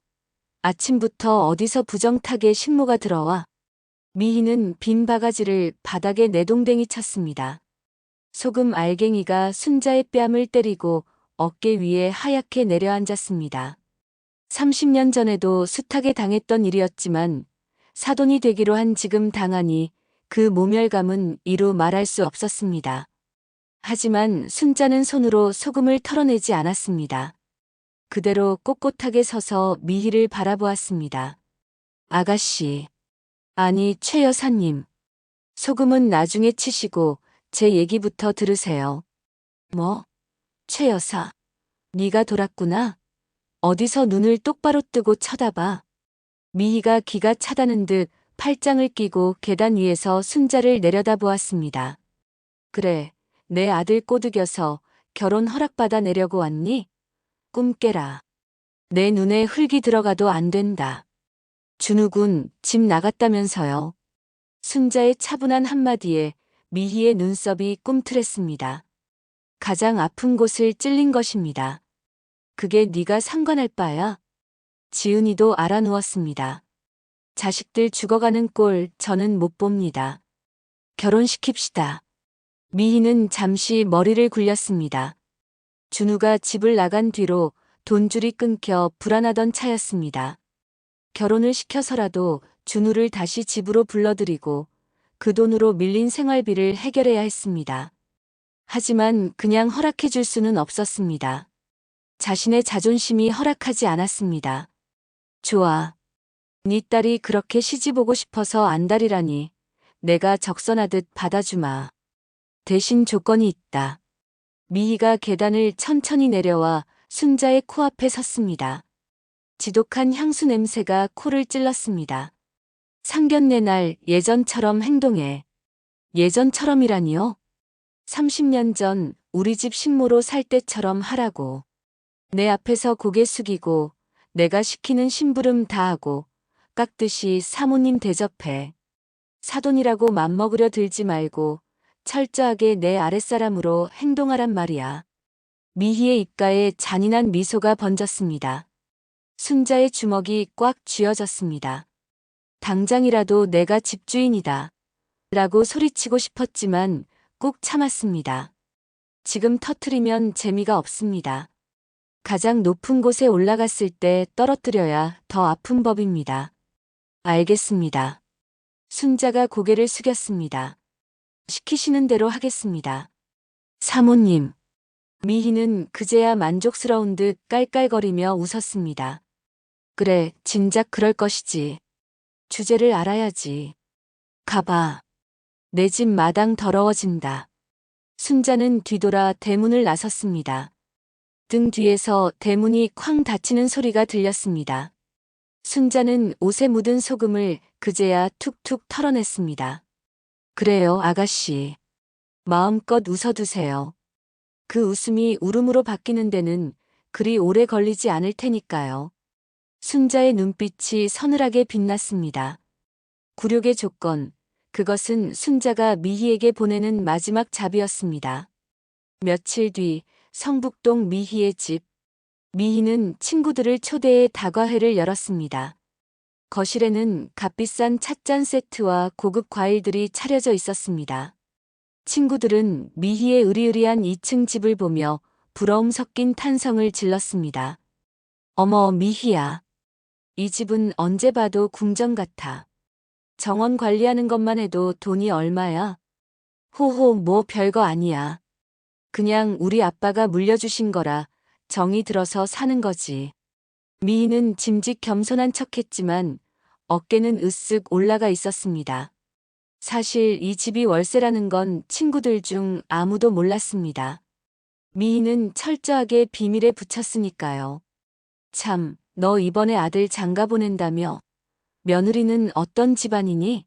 아침부터 어디서 부정타게 식모가 들어와. 미희는 빈 바가지를 바닥에 내동댕이 쳤습니다. 소금 알갱이가 순자의 뺨을 때리고 어깨 위에 하얗게 내려앉았습니다. 30년 전에도 숱하게 당했던 일이었지만 사돈이 되기로 한 지금 당하니 그 모멸감은 이루 말할 수 없었습니다. 하지만 순자는 손으로 소금을 털어내지 않았습니다. 그대로 꼿꼿하게 서서 미희를 바라보았습니다. 아가씨. 아니, 최 여사님. 소금은 나중에 치시고 제 얘기부터 들으세요. 뭐? 최 여사. 네가 돌았구나. 어디서 눈을 똑바로 뜨고 쳐다봐. 미희가 기가 차다는 듯 팔짱을 끼고 계단 위에서 순자를 내려다보았습니다. 그래, 내 아들 꼬드겨서 결혼 허락받아 내려고 왔니? 꿈 깨라. 내 눈에 흙이 들어가도 안 된다. 준우군 집 나갔다면서요. 순자의 차분한 한마디에 미희의 눈썹이 꿈틀했습니다. 가장 아픈 곳을 찔린 것입니다. 그게 네가 상관할 바야. 지은이도 알아누웠습니다. 자식들 죽어가는 꼴 저는 못 봅니다. 결혼시킵시다. 미희는 잠시 머리를 굴렸습니다. 준우가 집을 나간 뒤로 돈줄이 끊겨 불안하던 차였습니다. 결혼을 시켜서라도 준우를 다시 집으로 불러들이고 그 돈으로 밀린 생활비를 해결해야 했습니다. 하지만 그냥 허락해 줄 수는 없었습니다. 자신의 자존심이 허락하지 않았습니다. 좋아. 네 딸이 그렇게 시집 오고 싶어서 안달이라니 내가 적선하듯 받아주마. 대신 조건이 있다. 미희가 계단을 천천히 내려와 순자의 코앞에 섰습니다. 지독한 향수 냄새가 코를 찔렀습니다. 상견례 날 예전처럼 행동해. 예전처럼이라니요? 30년 전 우리 집 식모로 살 때처럼 하라고. 내 앞에서 고개 숙이고 내가 시키는 심부름 다 하고 깎듯이 사모님 대접해. 사돈이라고 맘먹으려 들지 말고 철저하게 내 아랫사람으로 행동하란 말이야. 미희의 입가에 잔인한 미소가 번졌습니다. 순자의 주먹이 꽉 쥐어졌습니다. 당장이라도 내가 집주인이다. 라고 소리치고 싶었지만 꾹 참았습니다. 지금 터트리면 재미가 없습니다. 가장 높은 곳에 올라갔을 때 떨어뜨려야 더 아픈 법입니다. 알겠습니다. 순자가 고개를 숙였습니다. 시키시는 대로 하겠습니다. 사모님. 미희는 그제야 만족스러운 듯 깔깔거리며 웃었습니다. 그래, 진작 그럴 것이지. 주제를 알아야지. 가봐. 내 집 마당 더러워진다. 순자는 뒤돌아 대문을 나섰습니다. 등 뒤에서 대문이 쾅 닫히는 소리가 들렸습니다. 순자는 옷에 묻은 소금을 그제야 툭툭 털어냈습니다. 그래요, 아가씨. 마음껏 웃어두세요. 그 웃음이 울음으로 바뀌는 데는 그리 오래 걸리지 않을 테니까요. 순자의 눈빛이 서늘하게 빛났습니다. 굴욕의 조건, 그것은 순자가 미희에게 보내는 마지막 잡이었습니다. 며칠 뒤 성북동 미희의 집. 미희는 친구들을 초대해 다과회를 열었습니다. 거실에는 값비싼 찻잔 세트와 고급 과일들이 차려져 있었습니다. 친구들은 미희의 으리으리한 2층 집을 보며 부러움 섞인 탄성을 질렀습니다. 어머, 미희야. 이 집은 언제 봐도 궁전 같아. 정원 관리하는 것만 해도 돈이 얼마야? 호호, 뭐 별거 아니야. 그냥 우리 아빠가 물려주신 거라 정이 들어서 사는 거지. 미희는 짐짓 겸손한 척했지만 어깨는 으쓱 올라가 있었습니다. 사실 이 집이 월세라는 건 친구들 중 아무도 몰랐습니다. 미희는 철저하게 비밀에 붙였으니까요. 참, 너 이번에 아들 장가 보낸다며? 며느리는 어떤 집안이니?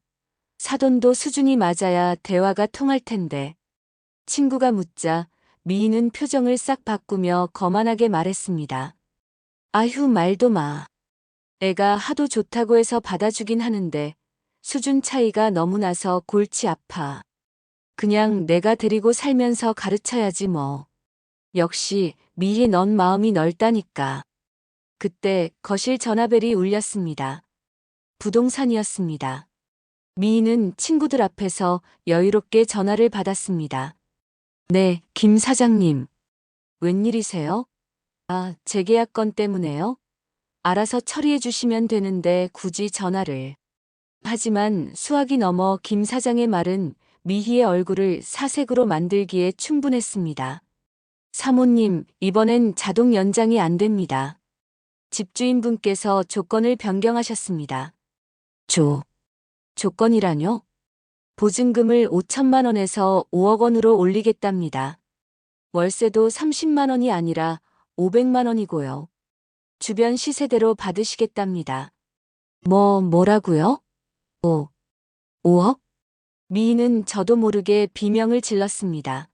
사돈도 수준이 맞아야 대화가 통할 텐데. 친구가 묻자 미희는 표정을 싹 바꾸며 거만하게 말했습니다. 아휴, 말도 마. 애가 하도 좋다고 해서 받아주긴 하는데 수준 차이가 너무 나서 골치 아파. 그냥 내가 데리고 살면서 가르쳐야지 뭐. 역시 미희 넌 마음이 넓다니까. 그때 거실 전화벨이 울렸습니다. 부동산이었습니다. 미희는 친구들 앞에서 여유롭게 전화를 받았습니다. 네, 김 사장님. 웬일이세요? 아, 재계약 건 때문에요? 알아서 처리해 주시면 되는데 굳이 전화를. 하지만 수학이 넘어 김 사장의 말은 미희의 얼굴을 사색으로 만들기에 충분했습니다. 사모님, 이번엔 자동 연장이 안 됩니다. 집주인분께서 조건을 변경하셨습니다. 조건이라뇨? 보증금을 5천만 원에서 5억 원으로 올리겠답니다. 월세도 30만 원이 아니라 500만 원이고요. 주변 시세대로 받으시겠답니다. 뭐라고요? 5억? 미희는 저도 모르게 비명을 질렀습니다.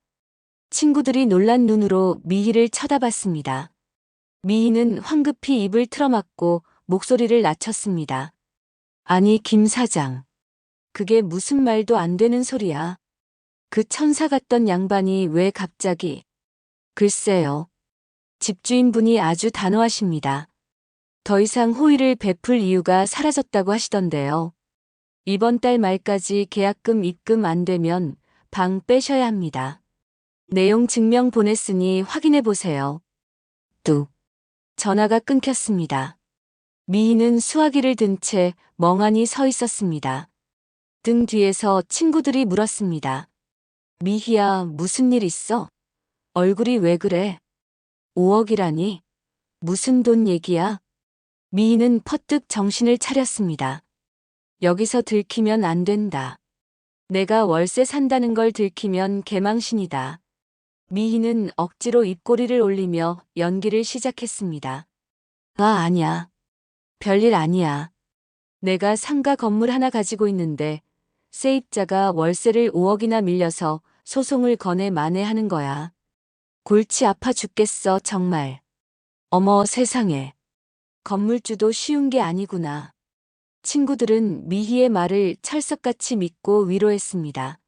친구들이 놀란 눈으로 미희를 쳐다봤습니다. 미희는 황급히 입을 틀어막고 목소리를 낮췄습니다. 아니, 김 사장. 그게 무슨 말도 안 되는 소리야. 그 천사 같던 양반이 왜 갑자기. 글쎄요. 집주인분이 아주 단호하십니다. 더 이상 호의를 베풀 이유가 사라졌다고 하시던데요. 이번 달 말까지 계약금 입금 안 되면 방 빼셔야 합니다. 내용 증명 보냈으니 확인해 보세요. 뚝. 전화가 끊겼습니다. 미희는 수화기를 든 채 멍하니 서 있었습니다. 등 뒤에서 친구들이 물었습니다. 미희야, 무슨 일 있어? 얼굴이 왜 그래? 5억이라니? 무슨 돈 얘기야? 미희는 퍼뜩 정신을 차렸습니다. 여기서 들키면 안 된다. 내가 월세 산다는 걸 들키면 개망신이다. 미희는 억지로 입꼬리를 올리며 연기를 시작했습니다. 아니야. 별일 아니야. 내가 상가 건물 하나 가지고 있는데 세입자가 월세를 5억이나 밀려서 소송을 거내 만회하는 거야. 골치 아파 죽겠어, 정말. 어머 세상에. 건물주도 쉬운 게 아니구나. 친구들은 미희의 말을 철석같이 믿고 위로했습니다.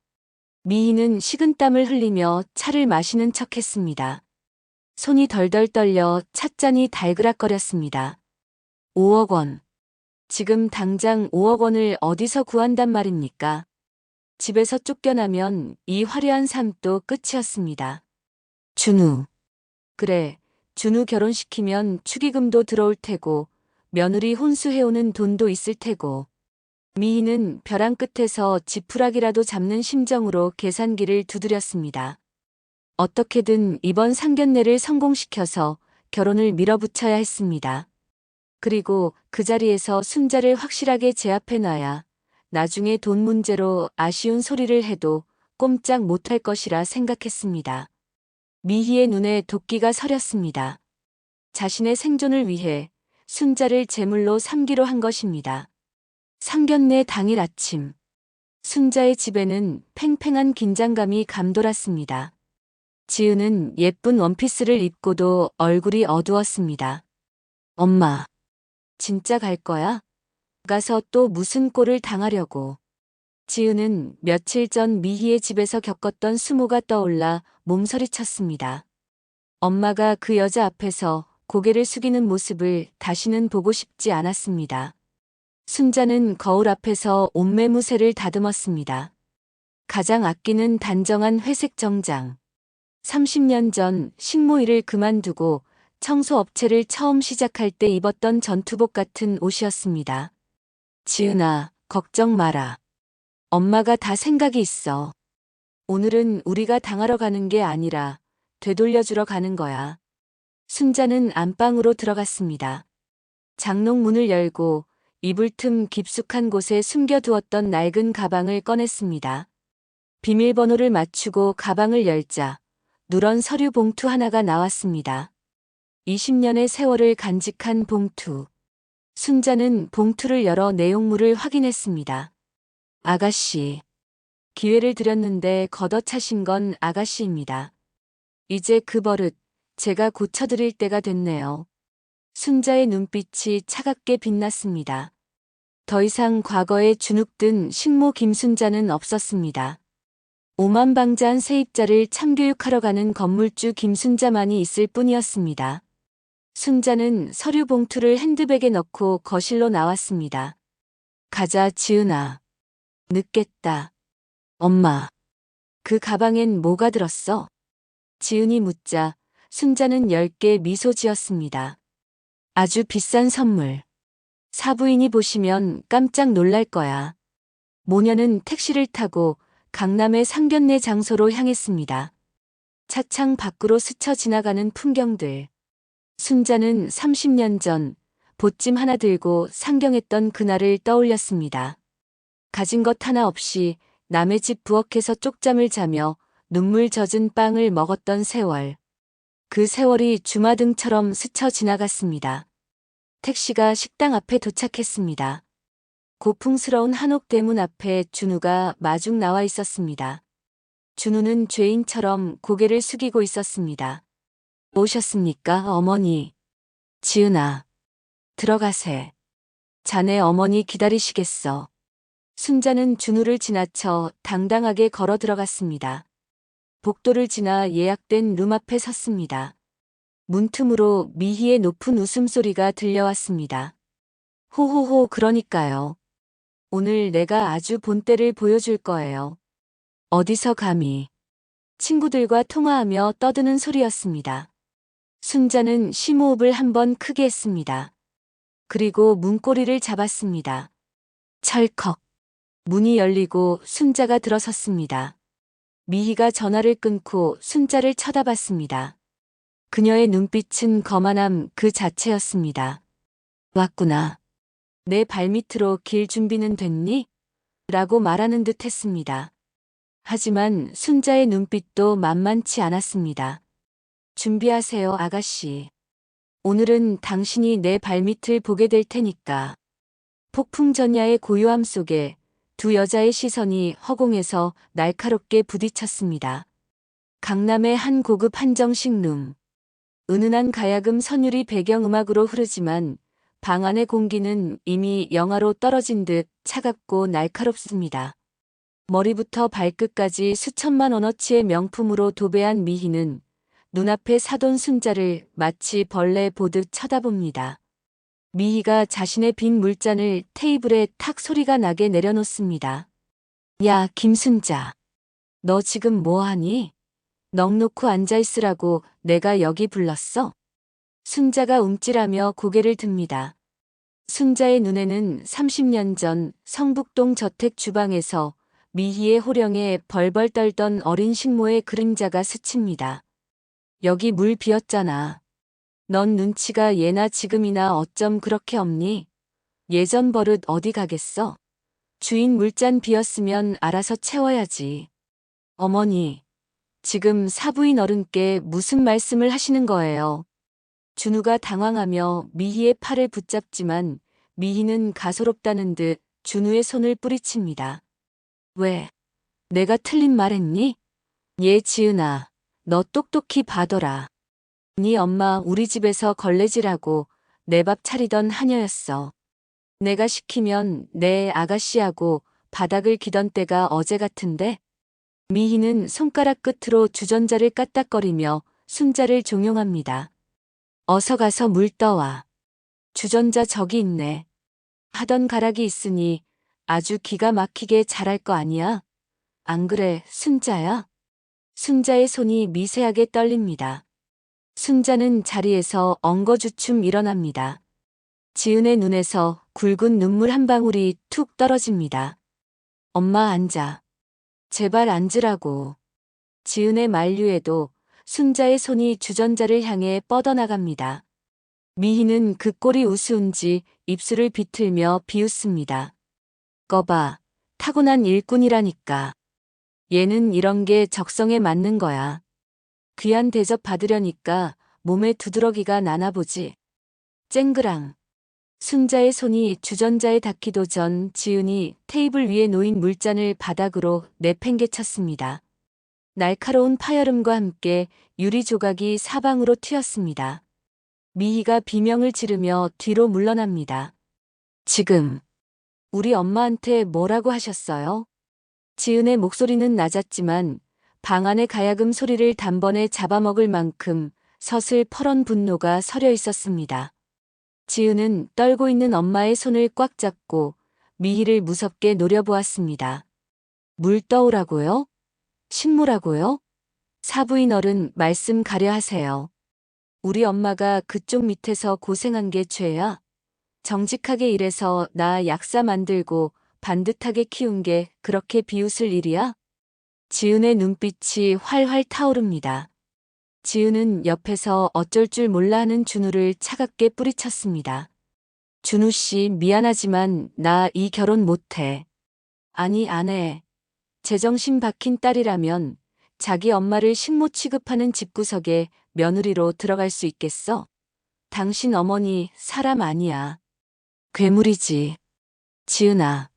미희는 식은땀을 흘리며 차를 마시는 척했습니다. 손이 덜덜 떨려 찻잔이 달그락거렸습니다. 5억 원. 지금 당장 5억 원을 어디서 구한단 말입니까? 집에서 쫓겨나면 이 화려한 삶도 끝이었습니다. 준우. 그래, 준우 결혼시키면 축의금도 들어올 테고 며느리 혼수해오는 돈도 있을 테고. 미희는 벼랑 끝에서 지푸라기라도 잡는 심정으로 계산기를 두드렸습니다. 어떻게든 이번 상견례를 성공시켜서 결혼을 밀어붙여야 했습니다. 그리고 그 자리에서 순자를 확실하게 제압해놔야 나중에 돈 문제로 아쉬운 소리를 해도 꼼짝 못할 것이라 생각했습니다. 미희의 눈에 도끼가 서렸습니다. 자신의 생존을 위해 순자를 제물로 삼기로 한 것입니다. 상견례 당일 아침, 순자의 집에는 팽팽한 긴장감이 감돌았습니다. 지은은 예쁜 원피스를 입고도 얼굴이 어두웠습니다. 엄마, 진짜 갈 거야? 가서 또 무슨 꼴을 당하려고. 지은은 며칠 전 미희의 집에서 겪었던 수모가 떠올라 몸서리쳤습니다. 엄마가 그 여자 앞에서 고개를 숙이는 모습을 다시는 보고 싶지 않았습니다. 순자는 거울 앞에서 옷매무새를 다듬었습니다. 가장 아끼는 단정한 회색 정장. 30년 전 식모일을 그만두고 청소업체를 처음 시작할 때 입었던 전투복 같은 옷이었습니다. 지은아, 걱정 마라. 엄마가 다 생각이 있어. 오늘은 우리가 당하러 가는 게 아니라 되돌려주러 가는 거야. 순자는 안방으로 들어갔습니다. 장롱 문을 열고 이불 틈 깊숙한 곳에 숨겨두었던 낡은 가방을 꺼냈습니다. 비밀번호를 맞추고 가방을 열자 누런 서류 봉투 하나가 나왔습니다. 20년의 세월을 간직한 봉투. 순자는 봉투를 열어 내용물을 확인했습니다. 아가씨. 기회를 드렸는데 걷어차신 건 아가씨입니다. 이제 그 버릇 제가 고쳐드릴 때가 됐네요. 순자의 눈빛이 차갑게 빛났습니다. 더 이상 과거에 주눅든 식모 김순자는 없었습니다. 오만방자한 세입자를 참교육하러 가는 건물주 김순자만이 있을 뿐이었습니다. 순자는 서류 봉투를 핸드백에 넣고 거실로 나왔습니다. 가자, 지은아. 늦겠다. 엄마. 그 가방엔 뭐가 들었어? 지은이 묻자 순자는 엷게 미소 지었습니다. 아주 비싼 선물. 사부인이 보시면 깜짝 놀랄 거야. 모녀는 택시를 타고 강남의 상견례 장소로 향했습니다. 차창 밖으로 스쳐 지나가는 풍경들. 순자는 30년 전 보찜 하나 들고 상경했던 그날을 떠올렸습니다. 가진 것 하나 없이 남의 집 부엌에서 쪽잠을 자며 눈물 젖은 빵을 먹었던 세월. 그 세월이 주마등처럼 스쳐 지나갔습니다. 택시가 식당 앞에 도착했습니다. 고풍스러운 한옥 대문 앞에 준우가 마중 나와 있었습니다. 준우는 죄인처럼 고개를 숙이고 있었습니다. 오셨습니까, 어머니? 지은아, 들어가세. 자네 어머니 기다리시겠어. 순자는 준우를 지나쳐 당당하게 걸어 들어갔습니다. 복도를 지나 예약된 룸 앞에 섰습니다. 문틈으로 미희의 높은 웃음소리가 들려왔습니다. 호호호, 그러니까요. 오늘 내가 아주 본때를 보여줄 거예요. 어디서 감히. 친구들과 통화하며 떠드는 소리였습니다. 순자는 심호흡을 한번 크게 했습니다. 그리고 문고리를 잡았습니다. 철컥. 문이 열리고 순자가 들어섰습니다. 미희가 전화를 끊고 순자를 쳐다봤습니다. 그녀의 눈빛은 거만함 그 자체였습니다. 왔구나. 내 발밑으로 길 준비는 됐니? 라고 말하는 듯 했습니다. 하지만 순자의 눈빛도 만만치 않았습니다. 준비하세요, 아가씨. 오늘은 당신이 내 발밑을 보게 될 테니까. 폭풍전야의 고요함 속에 두 여자의 시선이 허공에서 날카롭게 부딪혔습니다. 강남의 한 고급 한정식 룸. 은은한 가야금 선율이 배경음악으로 흐르지만 방 안의 공기는 이미 영하로 떨어진 듯 차갑고 날카롭습니다. 머리부터 발끝까지 수천만 원어치의 명품으로 도배한 미희는 눈앞에 사돈 순자를 마치 벌레 보듯 쳐다봅니다. 미희가 자신의 빈 물잔을 테이블에 탁 소리가 나게 내려놓습니다. 야, 김순자. 너 지금 뭐하니? 넋놓고 앉아있으라고 내가 여기 불렀어? 순자가 움찔하며 고개를 듭니다. 순자의 눈에는 30년 전 성북동 저택 주방에서 미희의 호령에 벌벌 떨던 어린 식모의 그림자가 스칩니다. 여기 물 비었잖아. 넌 눈치가 예나 지금이나 어쩜 그렇게 없니? 예전 버릇 어디 가겠어? 주인 물잔 비었으면 알아서 채워야지. 어머니, 지금 사부인 어른께 무슨 말씀을 하시는 거예요? 준우가 당황하며 미희의 팔을 붙잡지만 미희는 가소롭다는 듯 준우의 손을 뿌리칩니다. 왜? 내가 틀린 말 했니? 얘 지은아, 너 똑똑히 봐둬라. 네 엄마 우리 집에서 걸레질하고 내 밥 차리던 하녀였어. 내가 시키면 내 아가씨하고 바닥을 기던 때가 어제 같은데? 미희는 손가락 끝으로 주전자를 까딱거리며 순자를 종용합니다. 어서 가서 물 떠와. 주전자 저기 있네. 하던 가락이 있으니 아주 기가 막히게 잘할 거 아니야? 안 그래, 순자야? 순자의 손이 미세하게 떨립니다. 순자는 자리에서 엉거주춤 일어납니다. 지은의 눈에서 굵은 눈물 한 방울이 툭 떨어집니다. 엄마 앉아. 제발 앉으라고. 지은의 만류에도 순자의 손이 주전자를 향해 뻗어나갑니다. 미희는 그 꼴이 우스운지 입술을 비틀며 비웃습니다. 거봐, 타고난 일꾼이라니까. 얘는 이런 게 적성에 맞는 거야. 귀한 대접 받으려니까 몸에 두드러기가 나나 보지. 쨍그랑. 순자의 손이 주전자에 닿기도 전 지은이 테이블 위에 놓인 물잔을 바닥으로 내팽개쳤습니다. 날카로운 파열음과 함께 유리 조각이 사방으로 튀었습니다. 미희가 비명을 지르며 뒤로 물러납니다. 지금 우리 엄마한테 뭐라고 하셨어요? 지은의 목소리는 낮았지만 방 안의 가야금 소리를 단번에 잡아먹을 만큼 서슬 퍼런 분노가 서려 있었습니다. 지은은 떨고 있는 엄마의 손을 꽉 잡고 미희를 무섭게 노려보았습니다. 물 떠오라고요? 식무라고요? 사부인 어른 말씀 가려 하세요. 우리 엄마가 그쪽 밑에서 고생한 게 죄야. 정직하게 일해서 나 약사 만들고 반듯하게 키운 게 그렇게 비웃을 일이야? 지은의 눈빛이 활활 타오릅니다. 지은은 옆에서 어쩔 줄 몰라 하는 준우를 차갑게 뿌리쳤습니다. 준우 씨 미안하지만 나 이 결혼 못해. 아니 안 해. 제정신 박힌 딸이라면 자기 엄마를 식모 취급하는 집구석에 며느리로 들어갈 수 있겠어? 당신 어머니 사람 아니야. 괴물이지. 지은아.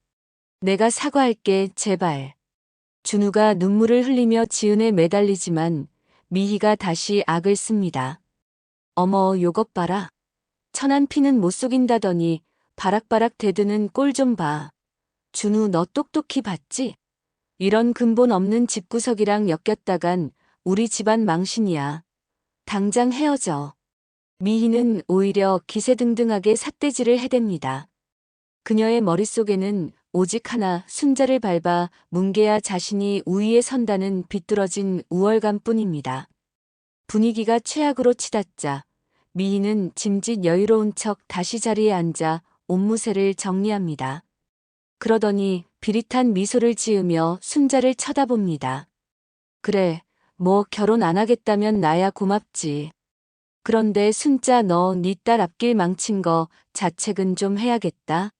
내가 사과할게 제발. 준우가 눈물을 흘리며 지은에 매달리지만 미희가 다시 악을 씁니다. 어머 요것 봐라. 천한 피는 못 속인다더니 바락바락 대드는 꼴 좀 봐. 준우 너 똑똑히 봤지? 이런 근본 없는 집구석이랑 엮였다간 우리 집안 망신이야. 당장 헤어져. 미희는 오히려 기세등등하게 삿대질을 해댑니다. 그녀의 머릿속에는 오직 하나 순자를 밟아 뭉개야 자신이 우위에 선다는 비뚤어진 우월감뿐입니다. 분위기가 최악으로 치닫자 미희는 짐짓 여유로운 척 다시 자리에 앉아 옷무새를 정리합니다. 그러더니 비릿한 미소를 지으며 순자를 쳐다봅니다. 그래, 뭐 결혼 안 하겠다면 나야 고맙지. 그런데 순자 너 네 딸 앞길 망친 거 자책은 좀 해야겠다.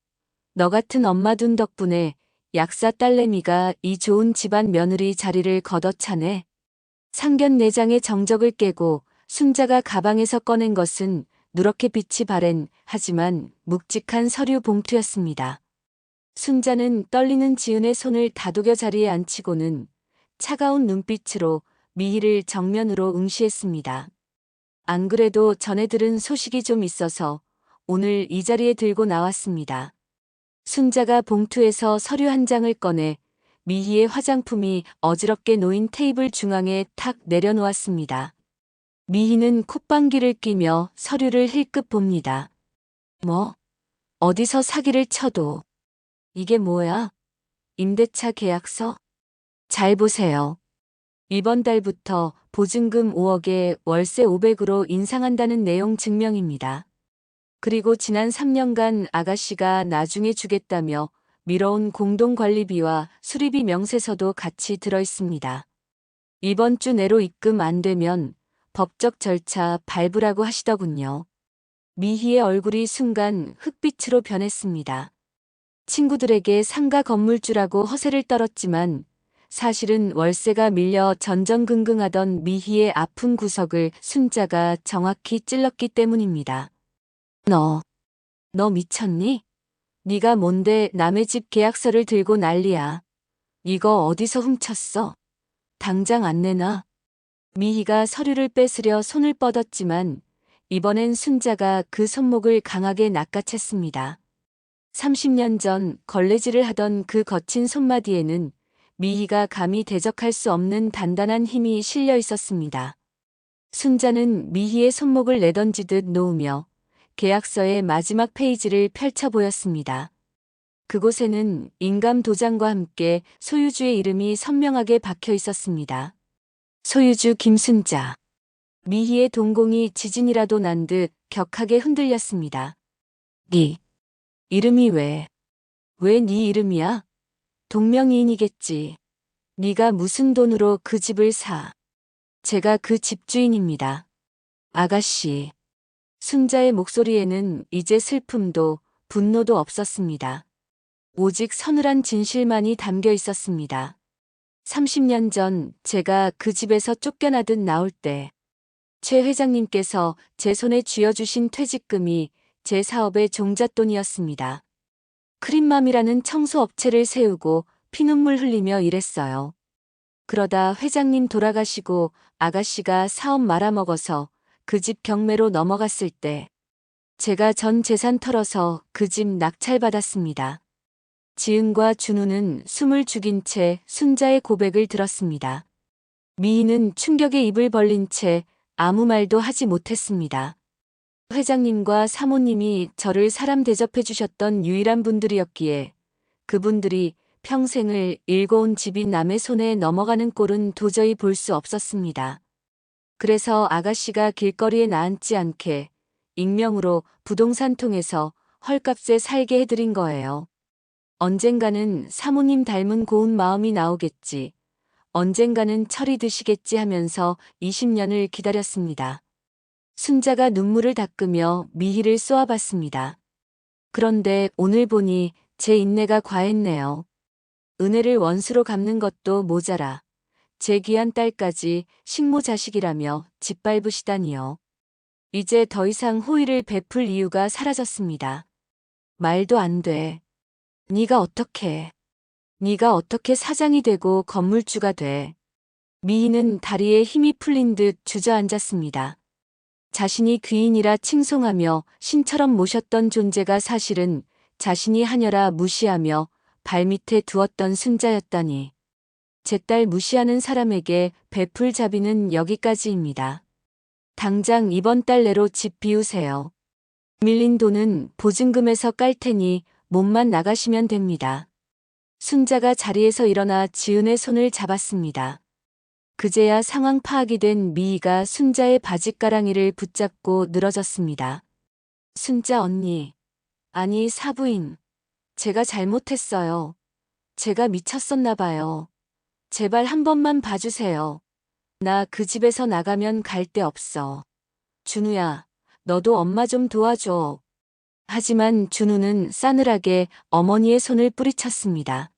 너 같은 엄마 둔 덕분에 약사 딸내미가 이 좋은 집안 며느리 자리를 걷어차네. 상견례장의 정적을 깨고 순자가 가방에서 꺼낸 것은 누렇게 빛이 바랜 하지만 묵직한 서류 봉투였습니다. 순자는 떨리는 지은의 손을 다독여 자리에 앉히고는 차가운 눈빛으로 미희를 정면으로 응시했습니다. 안 그래도 전에 들은 소식이 좀 있어서 오늘 이 자리에 들고 나왔습니다. 순자가 봉투에서 서류 한 장을 꺼내 미희의 화장품이 어지럽게 놓인 테이블 중앙에 탁 내려놓았습니다. 미희는 콧방귀를 뀌며 서류를 힐끗 봅니다. 뭐? 어디서 사기를 쳐도. 이게 뭐야? 임대차 계약서? 잘 보세요. 이번 달부터 보증금 5억에 월세 500으로 인상한다는 내용 증명입니다. 그리고 지난 3년간 아가씨가 나중에 주겠다며 미뤄온 공동관리비와 수리비 명세서도 같이 들어 있습니다. 이번 주 내로 입금 안 되면 법적 절차 밟으라고 하시더군요. 미희의 얼굴이 순간 흑빛으로 변했습니다. 친구들에게 상가 건물주라고 허세를 떨었지만 사실은 월세가 밀려 전전긍긍하던 미희의 아픈 구석을 순자가 정확히 찔렀기 때문입니다. 너 미쳤니? 네가 뭔데 남의 집 계약서를 들고 난리야. 이거 어디서 훔쳤어? 당장 안 내놔. 미희가 서류를 뺏으려 손을 뻗었지만 이번엔 순자가 그 손목을 강하게 낚아챘습니다. 30년 전 걸레질을 하던 그 거친 손마디에는 미희가 감히 대적할 수 없는 단단한 힘이 실려 있었습니다. 순자는 미희의 손목을 내던지듯 놓으며 계약서의 마지막 페이지를 펼쳐 보였습니다. 그곳에는 인감 도장과 함께 소유주의 이름이 선명하게 박혀 있었습니다. 소유주 김순자. 미희의 동공이 지진이라도 난 듯 격하게 흔들렸습니다. 네 이름이 왜 네 이름이야? 동명이인이겠지. 네가 무슨 돈으로 그 집을 사? 제가 그 집주인입니다. 아가씨. 순자의 목소리에는 이제 슬픔도 분노도 없었습니다. 오직 서늘한 진실만이 담겨 있었습니다. 30년 전 제가 그 집에서 쫓겨나듯 나올 때 최 회장님께서 제 손에 쥐어주신 퇴직금이 제 사업의 종잣돈이었습니다. 크림맘이라는 청소업체를 세우고 피눈물 흘리며 일했어요. 그러다 회장님 돌아가시고 아가씨가 사업 말아먹어서 그 집 경매로 넘어갔을 때 제가 전 재산 털어서 그 집 낙찰받았습니다. 지은과 준우는 숨을 죽인 채 순자의 고백을 들었습니다. 미희는 충격에 입을 벌린 채 아무 말도 하지 못했습니다. 회장님과 사모님이 저를 사람 대접해 주셨던 유일한 분들이었기에 그분들이 평생을 일궈온 집이 남의 손에 넘어가는 꼴은 도저히 볼 수 없었습니다. 그래서 아가씨가 길거리에 나앉지 않게 익명으로 부동산 통해서 헐값에 살게 해드린 거예요. 언젠가는 사모님 닮은 고운 마음이 나오겠지. 언젠가는 철이 드시겠지 하면서 20년을 기다렸습니다. 순자가 눈물을 닦으며 미희를 쏘아봤습니다. 그런데 오늘 보니 제 인내가 과했네요. 은혜를 원수로 갚는 것도 모자라 제 귀한 딸까지 식모 자식이라며 짓밟으시다니요. 이제 더 이상 호의를 베풀 이유가 사라졌습니다. 말도 안 돼. 네가 어떻게 사장이 되고 건물주가 돼. 미희는 다리에 힘이 풀린 듯 주저앉았습니다. 자신이 귀인이라 칭송하며 신처럼 모셨던 존재가 사실은 자신이 하녀라 무시하며 발밑에 두었던 순자였다니. 제 딸 무시하는 사람에게 베풀 자비는 여기까지입니다. 당장 이번 달 내로 집 비우세요. 밀린 돈은 보증금에서 깔 테니 몸만 나가시면 됩니다. 순자가 자리에서 일어나 지은의 손을 잡았습니다. 그제야 상황 파악이 된 미희가 순자의 바짓가랑이를 붙잡고 늘어졌습니다. 순자 언니, 아니 사부인, 제가 잘못했어요. 제가 미쳤었나 봐요. 제발 한 번만 봐주세요. 나 그 집에서 나가면 갈 데 없어. 준우야, 너도 엄마 좀 도와줘. 하지만 준우는 싸늘하게 어머니의 손을 뿌리쳤습니다.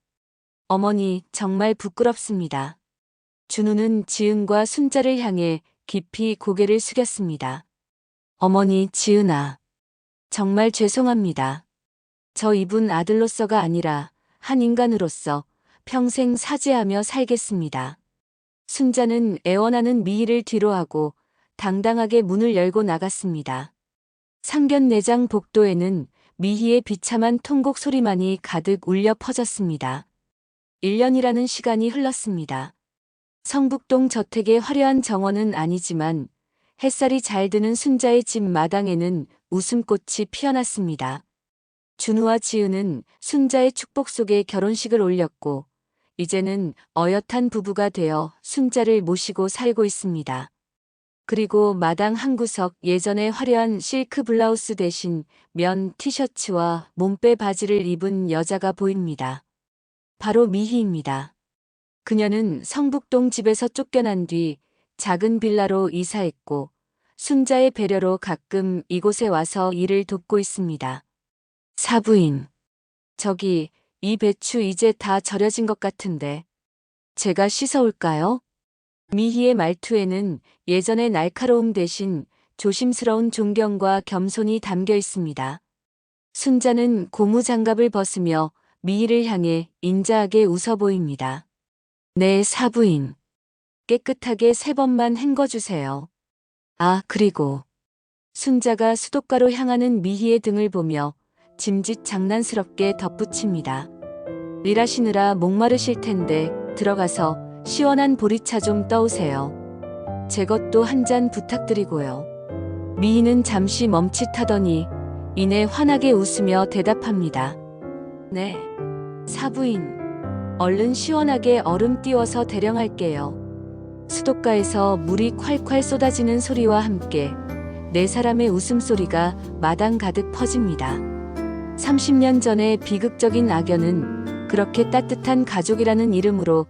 어머니, 정말 부끄럽습니다. 준우는 지은과 순자를 향해 깊이 고개를 숙였습니다. 어머니, 지은아. 정말 죄송합니다. 저 이분 아들로서가 아니라 한 인간으로서 평생 사죄하며 살겠습니다. 순자는 애원하는 미희를 뒤로하고 당당하게 문을 열고 나갔습니다. 상견례장 복도에는 미희의 비참한 통곡 소리만이 가득 울려 퍼졌습니다. 1년이라는 시간이 흘렀습니다. 성북동 저택의 화려한 정원은 아니지만 햇살이 잘 드는 순자의 집 마당에는 웃음꽃이 피어났습니다. 준우와 지은은 순자의 축복 속에 결혼식을 올렸고 이제는 어엿한 부부가 되어 순자를 모시고 살고 있습니다. 그리고 마당 한 구석 예전의 화려한 실크 블라우스 대신 면 티셔츠와 몸빼 바지를 입은 여자가 보입니다. 바로 미희입니다. 그녀는 성북동 집에서 쫓겨난 뒤 작은 빌라로 이사했고 순자의 배려로 가끔 이곳에 와서 일을 돕고 있습니다. 사부인. 저기, 이 배추 이제 다 절여진 것 같은데. 제가 씻어올까요? 미희의 말투에는 예전의 날카로움 대신 조심스러운 존경과 겸손이 담겨 있습니다. 순자는 고무장갑을 벗으며 미희를 향해 인자하게 웃어 보입니다. 네, 사부인. 깨끗하게 3번만 헹궈주세요. 아, 그리고 순자가 수도가로 향하는 미희의 등을 보며 짐짓 장난스럽게 덧붙입니다. 일하시느라 목마르실 텐데 들어가서 시원한 보리차 좀 떠오세요. 제 것도 한 잔 부탁드리고요. 미희는 잠시 멈칫하더니 이내 환하게 웃으며 대답합니다. 네, 사부인. 얼른 시원하게 얼음 띄워서 대령할게요. 수도가에서 물이 콸콸 쏟아지는 소리와 함께 4사람의 웃음소리가 마당 가득 퍼집니다. 30년 전의 비극적인 악연은 그렇게 따뜻한 가족이라는 이름으로